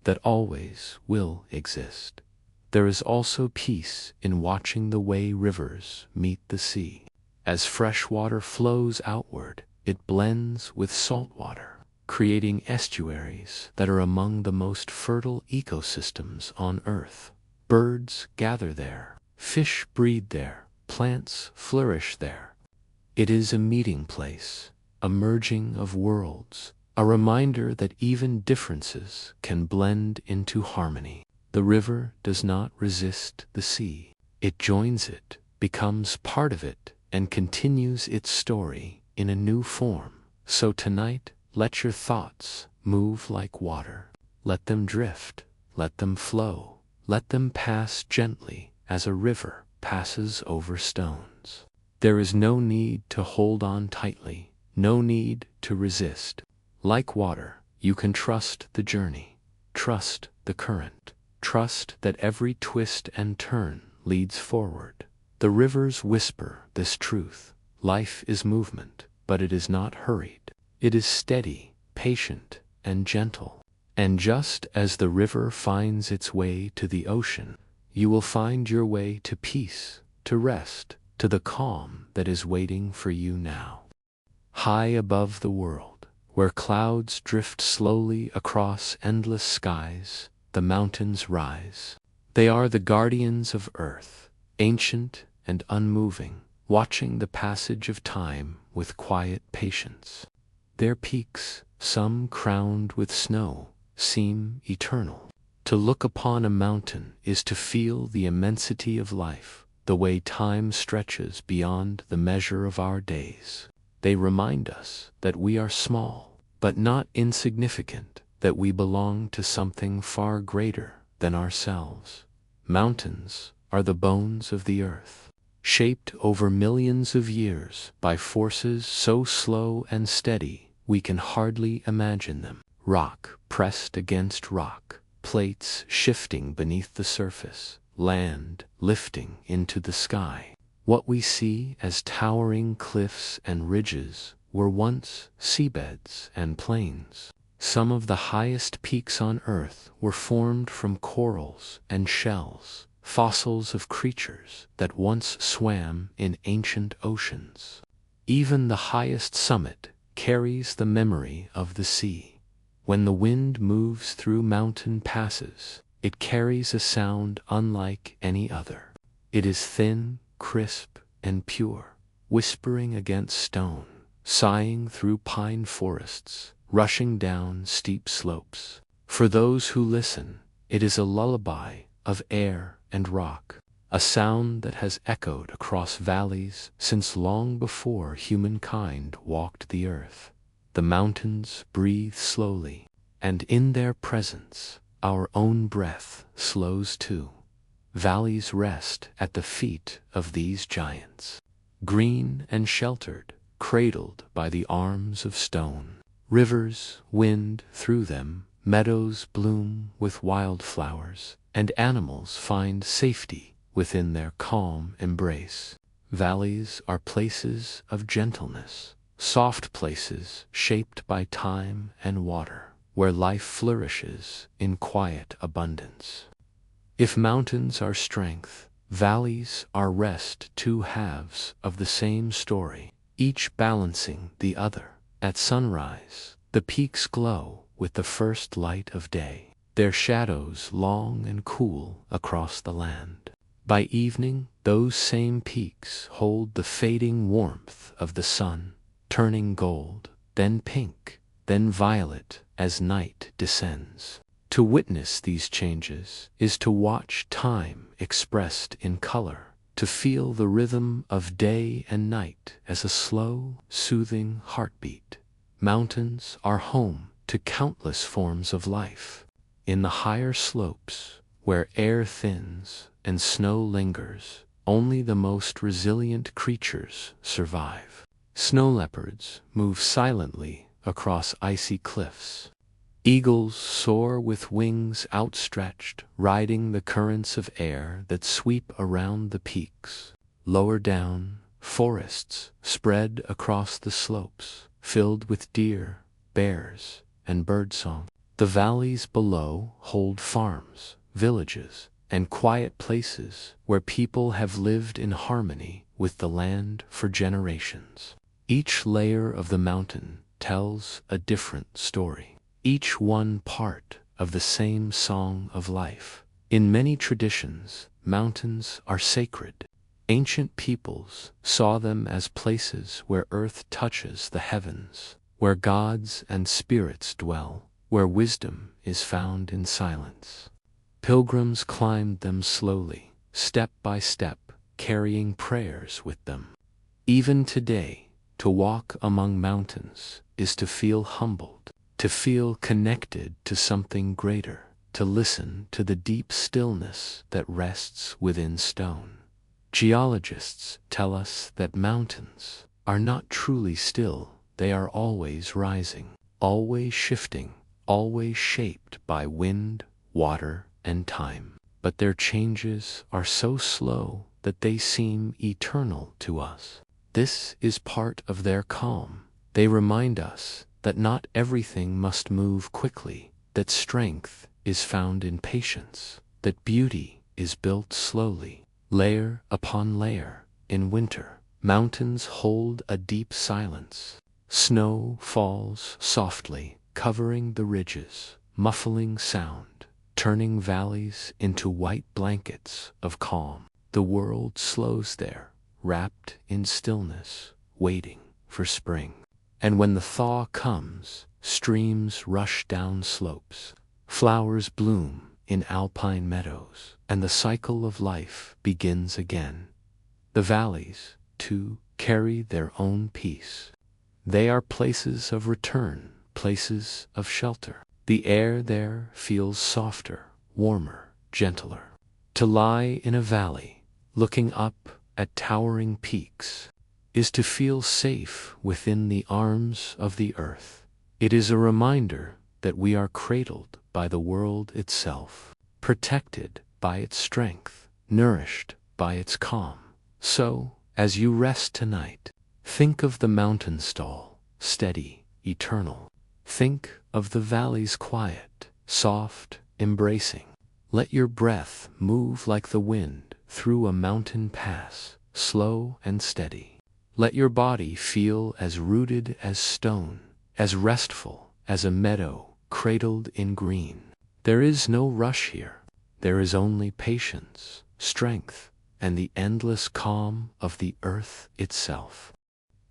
that always will exist. There is also peace in watching the way rivers meet the sea. As fresh water flows outward, it blends with salt water, creating estuaries that are among the most fertile ecosystems on Earth. Birds gather there, fish breed there, plants flourish there. It is a meeting place, a merging of worlds, a reminder that even differences can blend into harmony. The river does not resist the sea. It joins it, becomes part of it, and continues its story in a new form. So tonight, let your thoughts move like water. Let them drift, let them flow, let them pass gently as a river passes over stones. There is no need to hold on tightly, no need to resist. Like water, you can trust the journey, trust the current, trust that every twist and turn leads forward. The rivers whisper this truth: life is movement, but it is not hurried. It is steady, patient, and gentle. And just as the river finds its way to the ocean, you will find your way to peace, to rest, to the calm that is waiting for you now. High above the world, where clouds drift slowly across endless skies, the mountains rise. They are the guardians of Earth, ancient and unmoving, watching the passage of time with quiet patience. Their peaks, some crowned with snow, seem eternal. To look upon a mountain is to feel the immensity of life, the way time stretches beyond the measure of our days. They remind us that we are small, but not insignificant, that we belong to something far greater than ourselves. Mountains are the bones of the earth, shaped over millions of years by forces so slow and steady we can hardly imagine them. Rock pressed against rock, plates shifting beneath the surface, land lifting into the sky. What we see as towering cliffs and ridges were once seabeds and plains. Some of the highest peaks on Earth were formed from corals and shells, fossils of creatures that once swam in ancient oceans. Even the highest summit carries the memory of the sea. When the wind moves through mountain passes, it carries a sound unlike any other. It is thin, crisp, and pure, whispering against stone, sighing through pine forests, rushing down steep slopes. For those who listen, it is a lullaby of air and rock, a sound that has echoed across valleys since long before humankind walked the earth. The mountains breathe slowly, and in their presence, our own breath slows too. Valleys rest at the feet of these giants, green and sheltered, cradled by the arms of stone. Rivers wind through them, meadows bloom with wildflowers, and animals find safety within their calm embrace. Valleys are places of gentleness, soft places shaped by time and water, where life flourishes in quiet abundance. If mountains are strength, valleys are rest, two halves of the same story, each balancing the other. At sunrise, the peaks glow with the first light of day, their shadows long and cool across the land. By evening, those same peaks hold the fading warmth of the sun, turning gold, then pink, then violet as night descends. To witness these changes is to watch time expressed in color, to feel the rhythm of day and night as a slow, soothing heartbeat. Mountains are home to countless forms of life. In the higher slopes, where air thins and snow lingers, only the most resilient creatures survive. Snow leopards move silently across icy cliffs. Eagles soar with wings outstretched, riding the currents of air that sweep around the peaks. Lower down, forests spread across the slopes, filled with deer, bears, and birdsong. The valleys below hold farms, villages, and quiet places where people have lived in harmony with the land for generations. Each layer of the mountain tells a different story, each one part of the same song of life. In many traditions, mountains are sacred. Ancient peoples saw them as places where earth touches the heavens, where gods and spirits dwell, where wisdom is found in silence. Pilgrims climbed them slowly, step by step, carrying prayers with them. Even today, to walk among mountains is to feel humbled, to feel connected to something greater, to listen to the deep stillness that rests within stone. Geologists tell us that mountains are not truly still, they are always rising, always shifting, always shaped by wind, water, and time. But their changes are so slow that they seem eternal to us. This is part of their calm. They remind us that not everything must move quickly, that strength is found in patience, that beauty is built slowly, layer upon layer. In winter, mountains hold a deep silence. Snow falls softly, covering the ridges, muffling sound, turning valleys into white blankets of calm. The world slows there, wrapped in stillness, waiting for spring. And when the thaw comes, streams rush down slopes, flowers bloom in alpine meadows, and the cycle of life begins again. The valleys, too, carry their own peace. They are places of return, places of shelter. The air there feels softer, warmer, gentler. To lie in a valley, looking up at towering peaks, is to feel safe within the arms of the earth. It is a reminder that we are cradled by the world itself, protected by its strength, nourished by its calm. So, as you rest tonight, think of the mountain stall, steady, eternal. Think of the valleys quiet, soft, embracing. Let your breath move like the wind through a mountain pass, slow and steady. Let your body feel as rooted as stone, as restful as a meadow cradled in green. There is no rush here. There is only patience, strength, and the endless calm of the earth itself.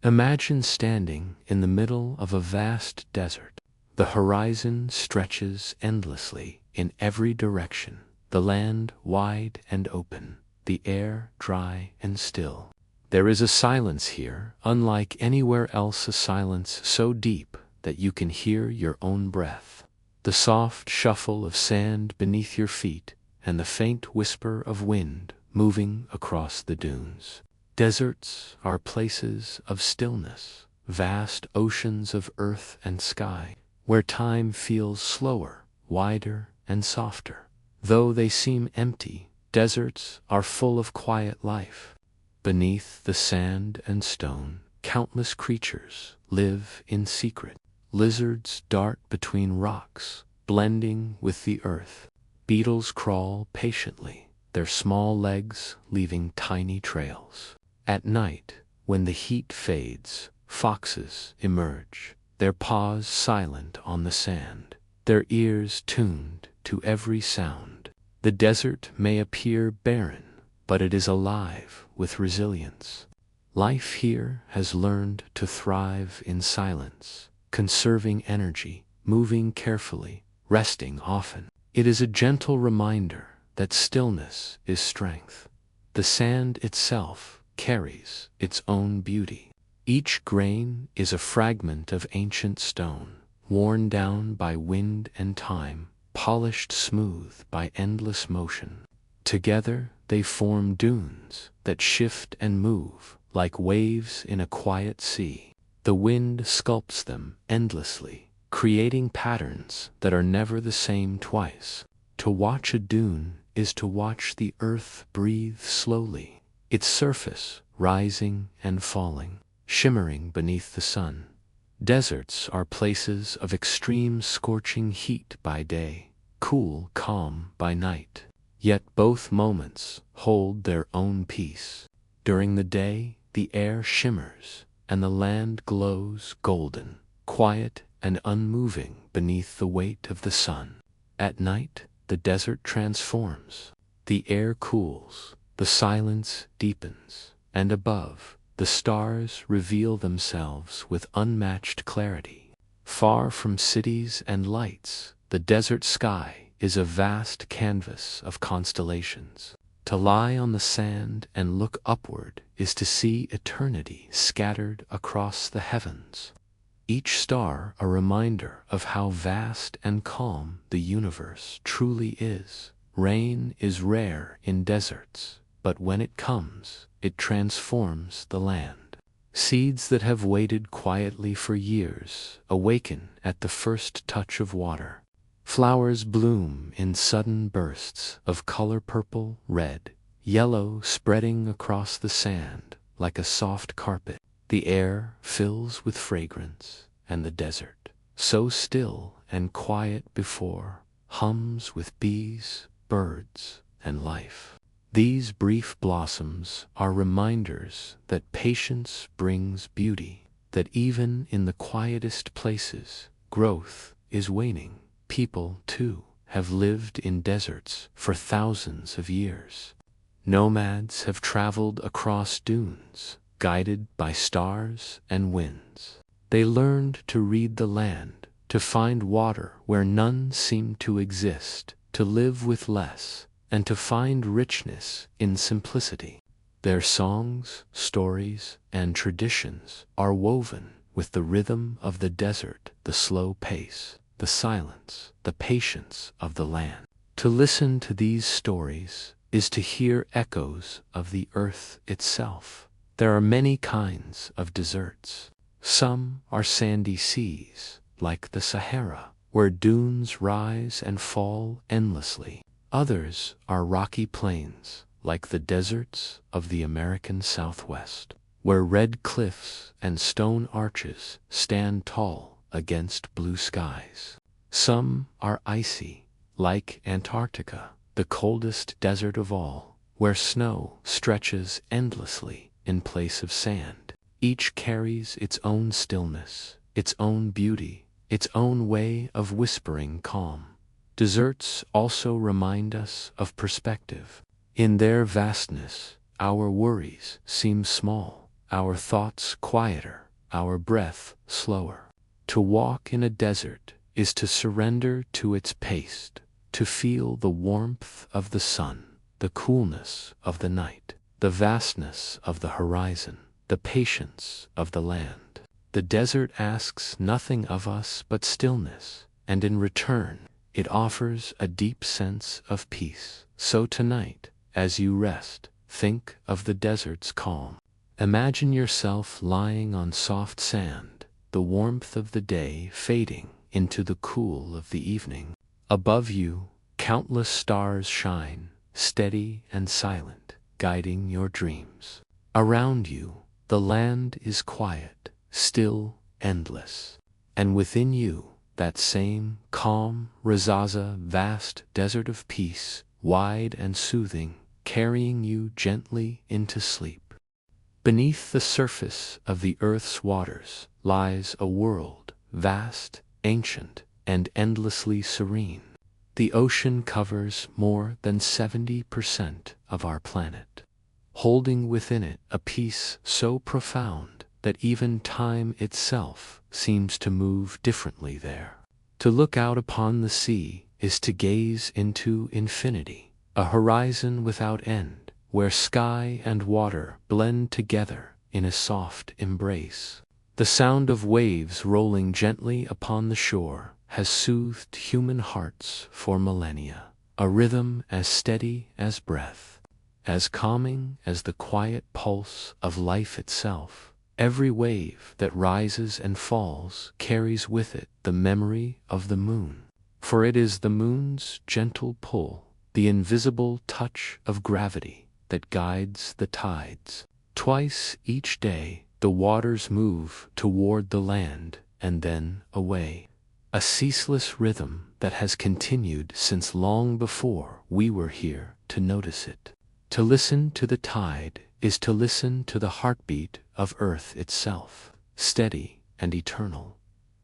Imagine standing in the middle of a vast desert. The horizon stretches endlessly in every direction, the land wide and open, the air dry and still. There is a silence here, unlike anywhere else, a silence so deep that you can hear your own breath, the soft shuffle of sand beneath your feet, and the faint whisper of wind moving across the dunes. Deserts are places of stillness, vast oceans of earth and sky, where time feels slower, wider, and softer. Though they seem empty, deserts are full of quiet life. Beneath the sand and stone, countless creatures live in secret. Lizards dart between rocks, blending with the earth. Beetles crawl patiently, their small legs leaving tiny trails. At night, when the heat fades, foxes emerge, their paws silent on the sand, their ears tuned to every sound. The desert may appear barren, but it is alive with resilience. Life here has learned to thrive in silence, conserving energy, moving carefully, resting often. It is a gentle reminder that stillness is strength. The sand itself carries its own beauty. Each grain is a fragment of ancient stone, worn down by wind and time, polished smooth by endless motion. Together they form dunes that shift and move like waves in a quiet sea. The wind sculpts them endlessly, creating patterns that are never the same twice. To watch a dune is to watch the earth breathe slowly, its surface rising and falling, shimmering beneath the sun. Deserts are places of extreme scorching heat by day, cool calm by night. Yet both moments hold their own peace. During the day, the air shimmers, and the land glows golden, quiet and unmoving beneath the weight of the sun. At night, the desert transforms. The air cools, the silence deepens, and above, the stars reveal themselves with unmatched clarity. Far from cities and lights, the desert sky is a vast canvas of constellations. To lie on the sand and look upward is to see eternity scattered across the heavens. Each star a reminder of how vast and calm the universe truly is. Rain is rare in deserts, but when it comes, it transforms the land. Seeds that have waited quietly for years awaken at the first touch of water. Flowers bloom in sudden bursts of color, purple, red, yellow, spreading across the sand like a soft carpet. The air fills with fragrance, and the desert, so still and quiet before, hums with bees, birds, and life. These brief blossoms are reminders that patience brings beauty, that even in the quietest places, growth is waning. People, too, have lived in deserts for thousands of years. Nomads have traveled across dunes, guided by stars and winds. They learned to read the land, to find water where none seemed to exist, to live with less, and to find richness in simplicity. Their songs, stories, and traditions are woven with the rhythm of the desert, the slow pace, the silence, the patience of the land. To listen to these stories is to hear echoes of the earth itself. There are many kinds of deserts. Some are sandy seas, like the Sahara, where dunes rise and fall endlessly. Others are rocky plains, like the deserts of the American Southwest, where red cliffs and stone arches stand tall against blue skies. Some are icy, like Antarctica, the coldest desert of all, where snow stretches endlessly in place of sand. Each carries its own stillness, its own beauty, its own way of whispering calm. Deserts also remind us of perspective. In their vastness, our worries seem small, our thoughts quieter, our breath slower. To walk in a desert is to surrender to its pace, to feel the warmth of the sun, the coolness of the night, the vastness of the horizon, the patience of the land. The desert asks nothing of us but stillness, and in return, it offers a deep sense of peace. So tonight, as you rest, think of the desert's calm. Imagine yourself lying on soft sand, the warmth of the day fading into the cool of the evening. Above you, countless stars shine, steady and silent, guiding your dreams. Around you, The land is quiet, still, endless. And within you, that same calm, Razaza, vast desert of peace, wide and soothing, carrying you gently into sleep. Beneath the surface of the earth's waters lies a world, vast, ancient, and endlessly serene. The ocean covers more than 70% of our planet, holding within it a peace so profound that even time itself seems to move differently there. To look out upon the sea is to gaze into infinity, a horizon without end, where sky and water blend together in a soft embrace. The sound of waves rolling gently upon the shore has soothed human hearts for millennia, a rhythm as steady as breath, as calming as the quiet pulse of life itself. Every wave that rises and falls carries with it the memory of the moon, for it is the moon's gentle pull, the invisible touch of gravity, that guides the tides. Twice each day the waters move toward the land and then away, a ceaseless rhythm that has continued since long before we were here to notice it. To listen to the tide is to listen to the heartbeat of Earth itself, steady and eternal.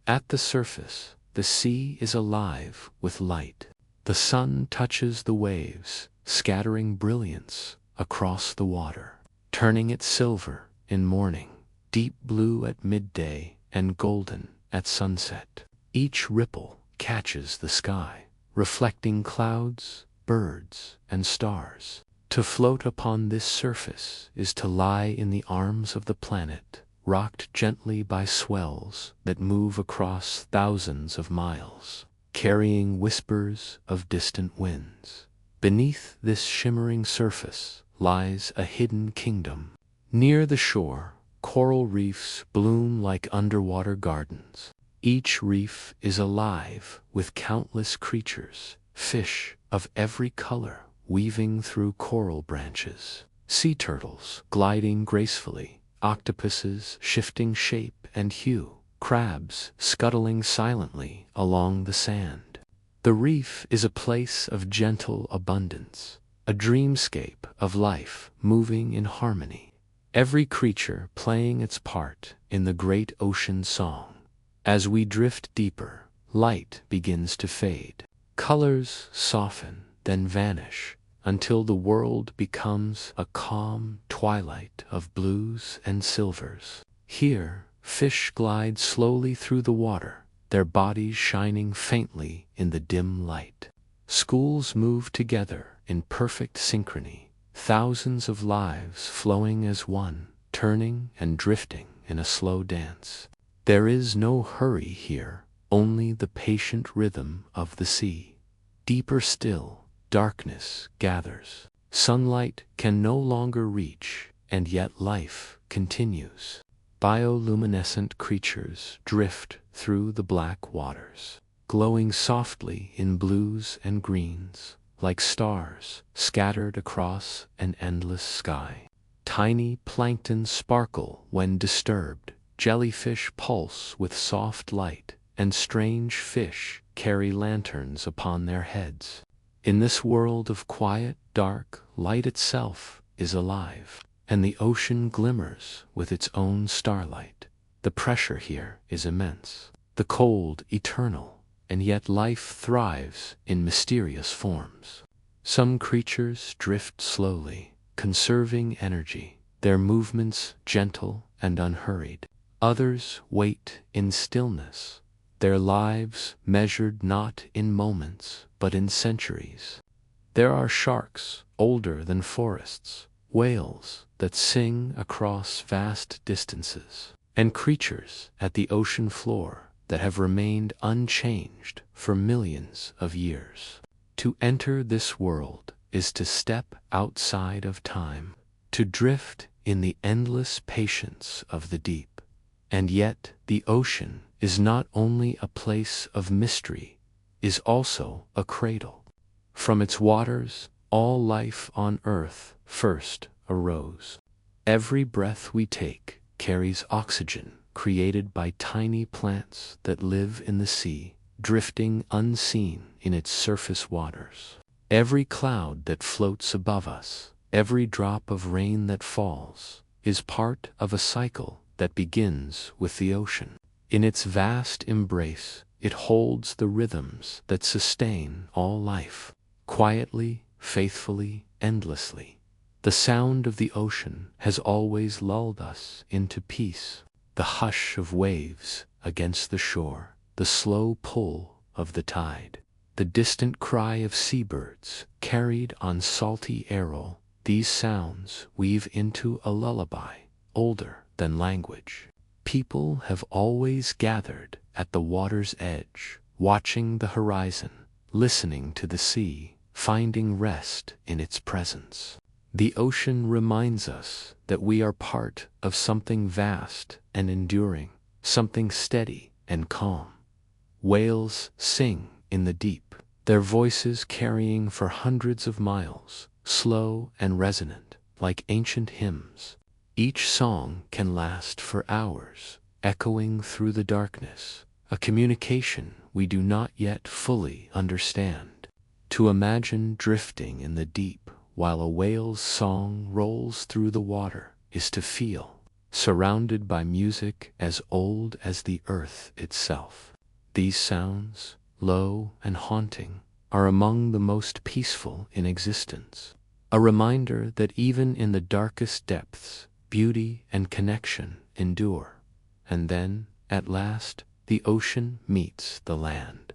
At the surface, the sea is alive with light. The sun touches the waves, scattering brilliance across the water, turning it silver in morning, deep blue at midday, and golden at sunset. Each ripple catches the sky, reflecting clouds, birds, and stars. To float upon this surface is to lie in the arms of the planet, rocked gently by swells that move across thousands of miles, carrying whispers of distant winds. Beneath this shimmering surface lies a hidden kingdom. Near the shore, coral reefs bloom like underwater gardens. Each reef is alive with countless creatures, fish of every color weaving through coral branches, sea turtles gliding gracefully, octopuses shifting shape and hue, crabs scuttling silently along the sand. The reef is a place of gentle abundance, a dreamscape of life moving in harmony, every creature playing its part in the great ocean song. As we drift deeper, light begins to fade. Colors soften, then vanish, until the world becomes a calm twilight of blues and silvers. Here, fish glide slowly through the water, their bodies shining faintly in the dim light. Schools move together in perfect synchrony, thousands of lives flowing as one, turning and drifting in a slow dance. There is no hurry here, only the patient rhythm of the sea. Deeper still, darkness gathers. Sunlight can no longer reach, and yet life continues. Bioluminescent creatures drift through the black waters, glowing softly in blues and greens, like stars scattered across an endless sky. Tiny plankton sparkle when disturbed, jellyfish pulse with soft light, and strange fish carry lanterns upon their heads. In this world of quiet, dark, light itself is alive, and the ocean glimmers with its own starlight. The pressure here is immense, the cold eternal, and yet life thrives in mysterious forms. Some creatures drift slowly, conserving energy, their movements gentle and unhurried. Others wait in stillness, their lives measured not in moments but in centuries. There are sharks older than forests, whales that sing across vast distances, and creatures at the ocean floor that have remained unchanged for millions of years. To enter this world is to step outside of time, to drift in the endless patience of the deep. And yet the ocean is not only a place of mystery, is also a cradle. From its waters, all life on earth first arose. Every breath we take carries oxygen created by tiny plants that live in the sea, drifting unseen in its surface waters. Every cloud that floats above us, every drop of rain that falls, is part of a cycle that begins with the ocean. In its vast embrace, it holds the rhythms that sustain all life, quietly, faithfully, endlessly. The sound of the ocean has always lulled us into peace. The hush of waves against the shore, the slow pull of the tide, the distant cry of seabirds carried on salty arrow, these sounds weave into a lullaby older than language. People have always gathered at the water's edge, watching the horizon, listening to the sea, finding rest in its presence. The ocean reminds us that we are part of something vast and enduring, something steady and calm. Whales sing in the deep, their voices carrying for hundreds of miles, slow and resonant, like ancient hymns. Each song can last for hours, echoing through the darkness, a communication we do not yet fully understand. To imagine drifting in the deep while a whale's song rolls through the water is to feel surrounded by music as old as the earth itself. These sounds, low and haunting, are among the most peaceful in existence, a reminder that even in the darkest depths, beauty and connection endure. And then, at last, the ocean meets the land.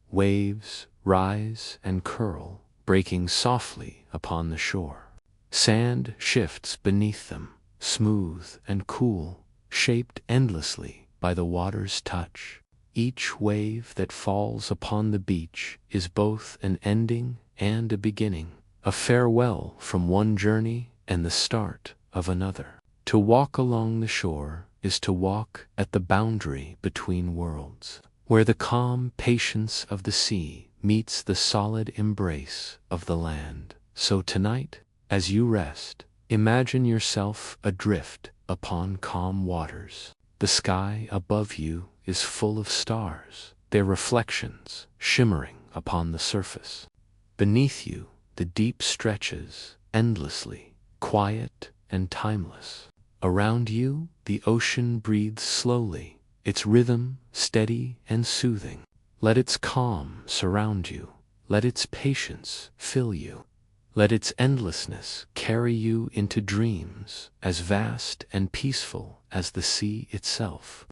Waves rise and curl, breaking softly upon the shore. Sand shifts beneath them, smooth and cool, shaped endlessly by the water's touch. Each wave that falls upon the beach is both an ending and a beginning, a farewell from one journey and the start of another. To walk along the shore is to walk at the boundary between worlds, where the calm patience of the sea meets the solid embrace of the land. So tonight, as you rest, imagine yourself adrift upon calm waters. The sky above you is full of stars, their reflections shimmering upon the surface. Beneath you, the deep stretches endlessly, quiet and timeless. Around you, the ocean breathes slowly, its rhythm steady and soothing. Let its calm surround you. Let its patience fill you. Let its endlessness carry you into dreams as vast and peaceful as the sea itself.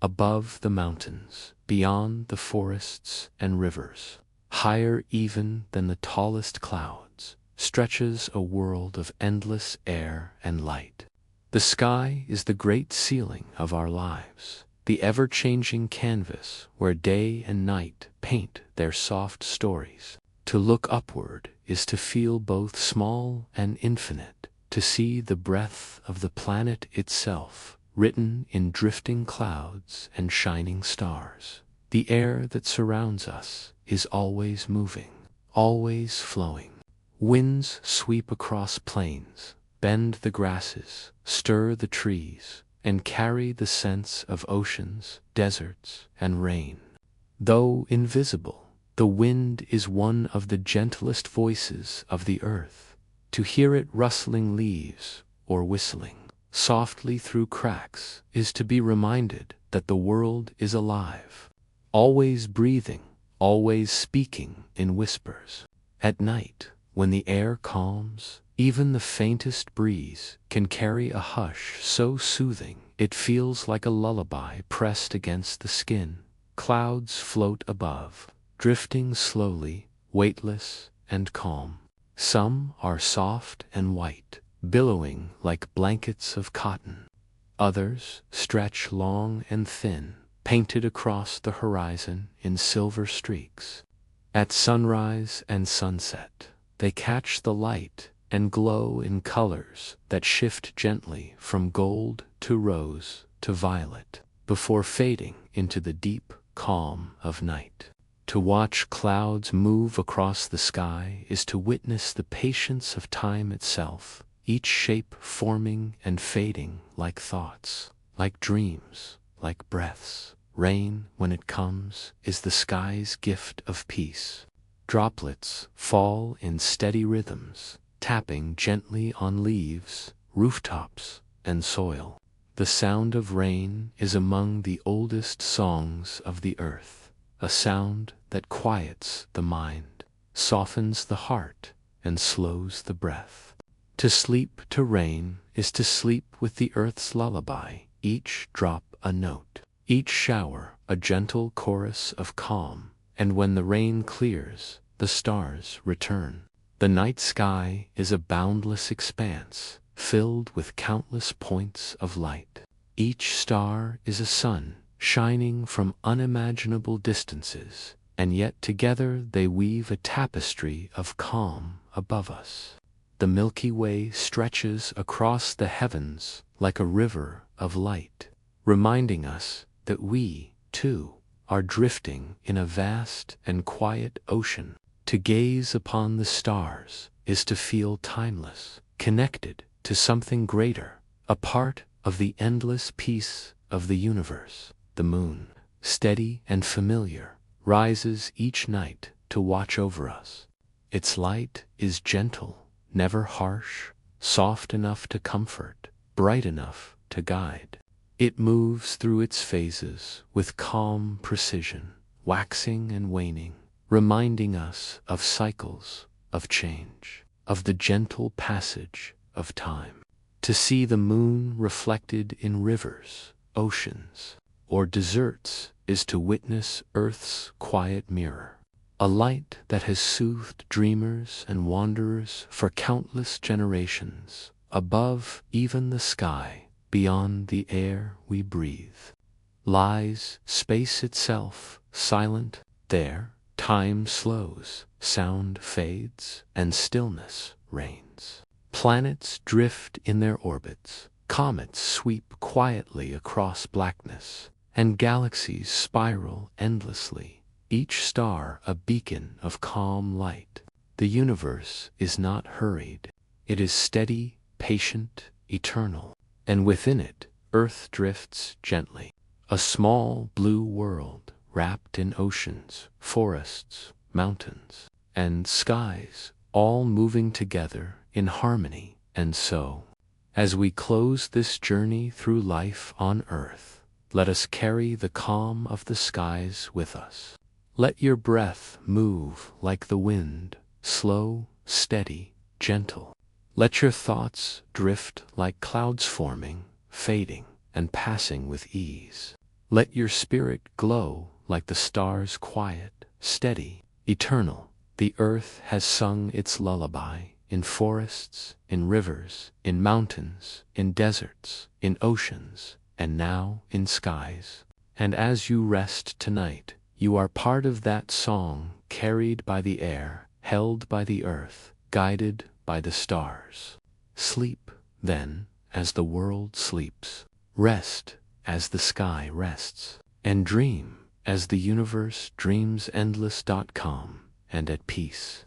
Above the mountains, beyond the forests and rivers, higher even than the tallest clouds, stretches a world of endless air and light. The sky is the great ceiling of our lives, the ever-changing canvas where day and night paint their soft stories. To look upward is to feel both small and infinite, to see the breadth of the planet itself, written in drifting clouds and shining stars. The air that surrounds us is always moving, always flowing. Winds sweep across plains, bend the grasses, stir the trees, and carry the scents of oceans, deserts, and rain. Though invisible, the wind is one of the gentlest voices of the earth. To hear it rustling leaves or whistling softly through cracks is to be reminded that the world is alive, always breathing, always speaking in whispers. At night, when the air calms, even the faintest breeze can carry a hush so soothing it feels like a lullaby pressed against the skin. Clouds float above, drifting slowly, weightless and calm. Some are soft and white, billowing like blankets of cotton. Others stretch long and thin, painted across the horizon in silver streaks. At sunrise and sunset, they catch the light and glow in colors that shift gently from gold to rose to violet, before fading into the deep calm of night. To watch clouds move across the sky is to witness the patience of time itself. each shape forming and fading like thoughts, like dreams, like breaths. Rain, when it comes, is the sky's gift of peace. Droplets fall in steady rhythms, tapping gently on leaves, rooftops, and soil. The sound of rain is among the oldest songs of the earth, a sound that quiets the mind, softens the heart, and slows the breath. To sleep to rain is to sleep with the earth's lullaby, each drop a note, each shower a gentle chorus of calm, and when the rain clears, the stars return. The night sky is a boundless expanse, filled with countless points of light. Each star is a sun, shining from unimaginable distances, and yet together they weave a tapestry of calm above us. The Milky Way stretches across the heavens like a river of light, reminding us that we, too, are drifting in a vast and quiet ocean. To gaze upon the stars is to feel timeless, connected to something greater, a part of the endless peace of the universe. The moon, steady and familiar, rises each night to watch over us. Its light is gentle, never harsh, soft enough to comfort, bright enough to guide. It moves through its phases with calm precision, waxing and waning, reminding us of cycles, of change, of the gentle passage of time. To see the moon reflected in rivers, oceans, or deserts is to witness Earth's quiet mirror, a light that has soothed dreamers and wanderers for countless generations, above even the sky, beyond the air we breathe. Lies space itself, silent there. Time slows, sound fades, and stillness reigns. Planets drift in their orbits, comets sweep quietly across blackness, and galaxies spiral endlessly, each star a beacon of calm light. The universe is not hurried. It is steady, patient, eternal, and within it, Earth drifts gently, a small blue world, wrapped in oceans, forests, mountains, and skies, all moving together in harmony. And so, as we close this journey through life on Earth, let us carry the calm of the skies with us. Let your breath move like the wind, slow, steady, gentle. Let your thoughts drift like clouds forming, fading, and passing with ease. Let your spirit glow like the stars, quiet, steady, eternal. The earth has sung its lullaby in forests, in rivers, in mountains, in deserts, in oceans, and now in skies. And as you rest tonight, you are part of that song, carried by the air, held by the earth, guided by the stars. Sleep, then, as the world sleeps. Rest as the sky rests. And dream as the universe dreams endless. Calm and at peace.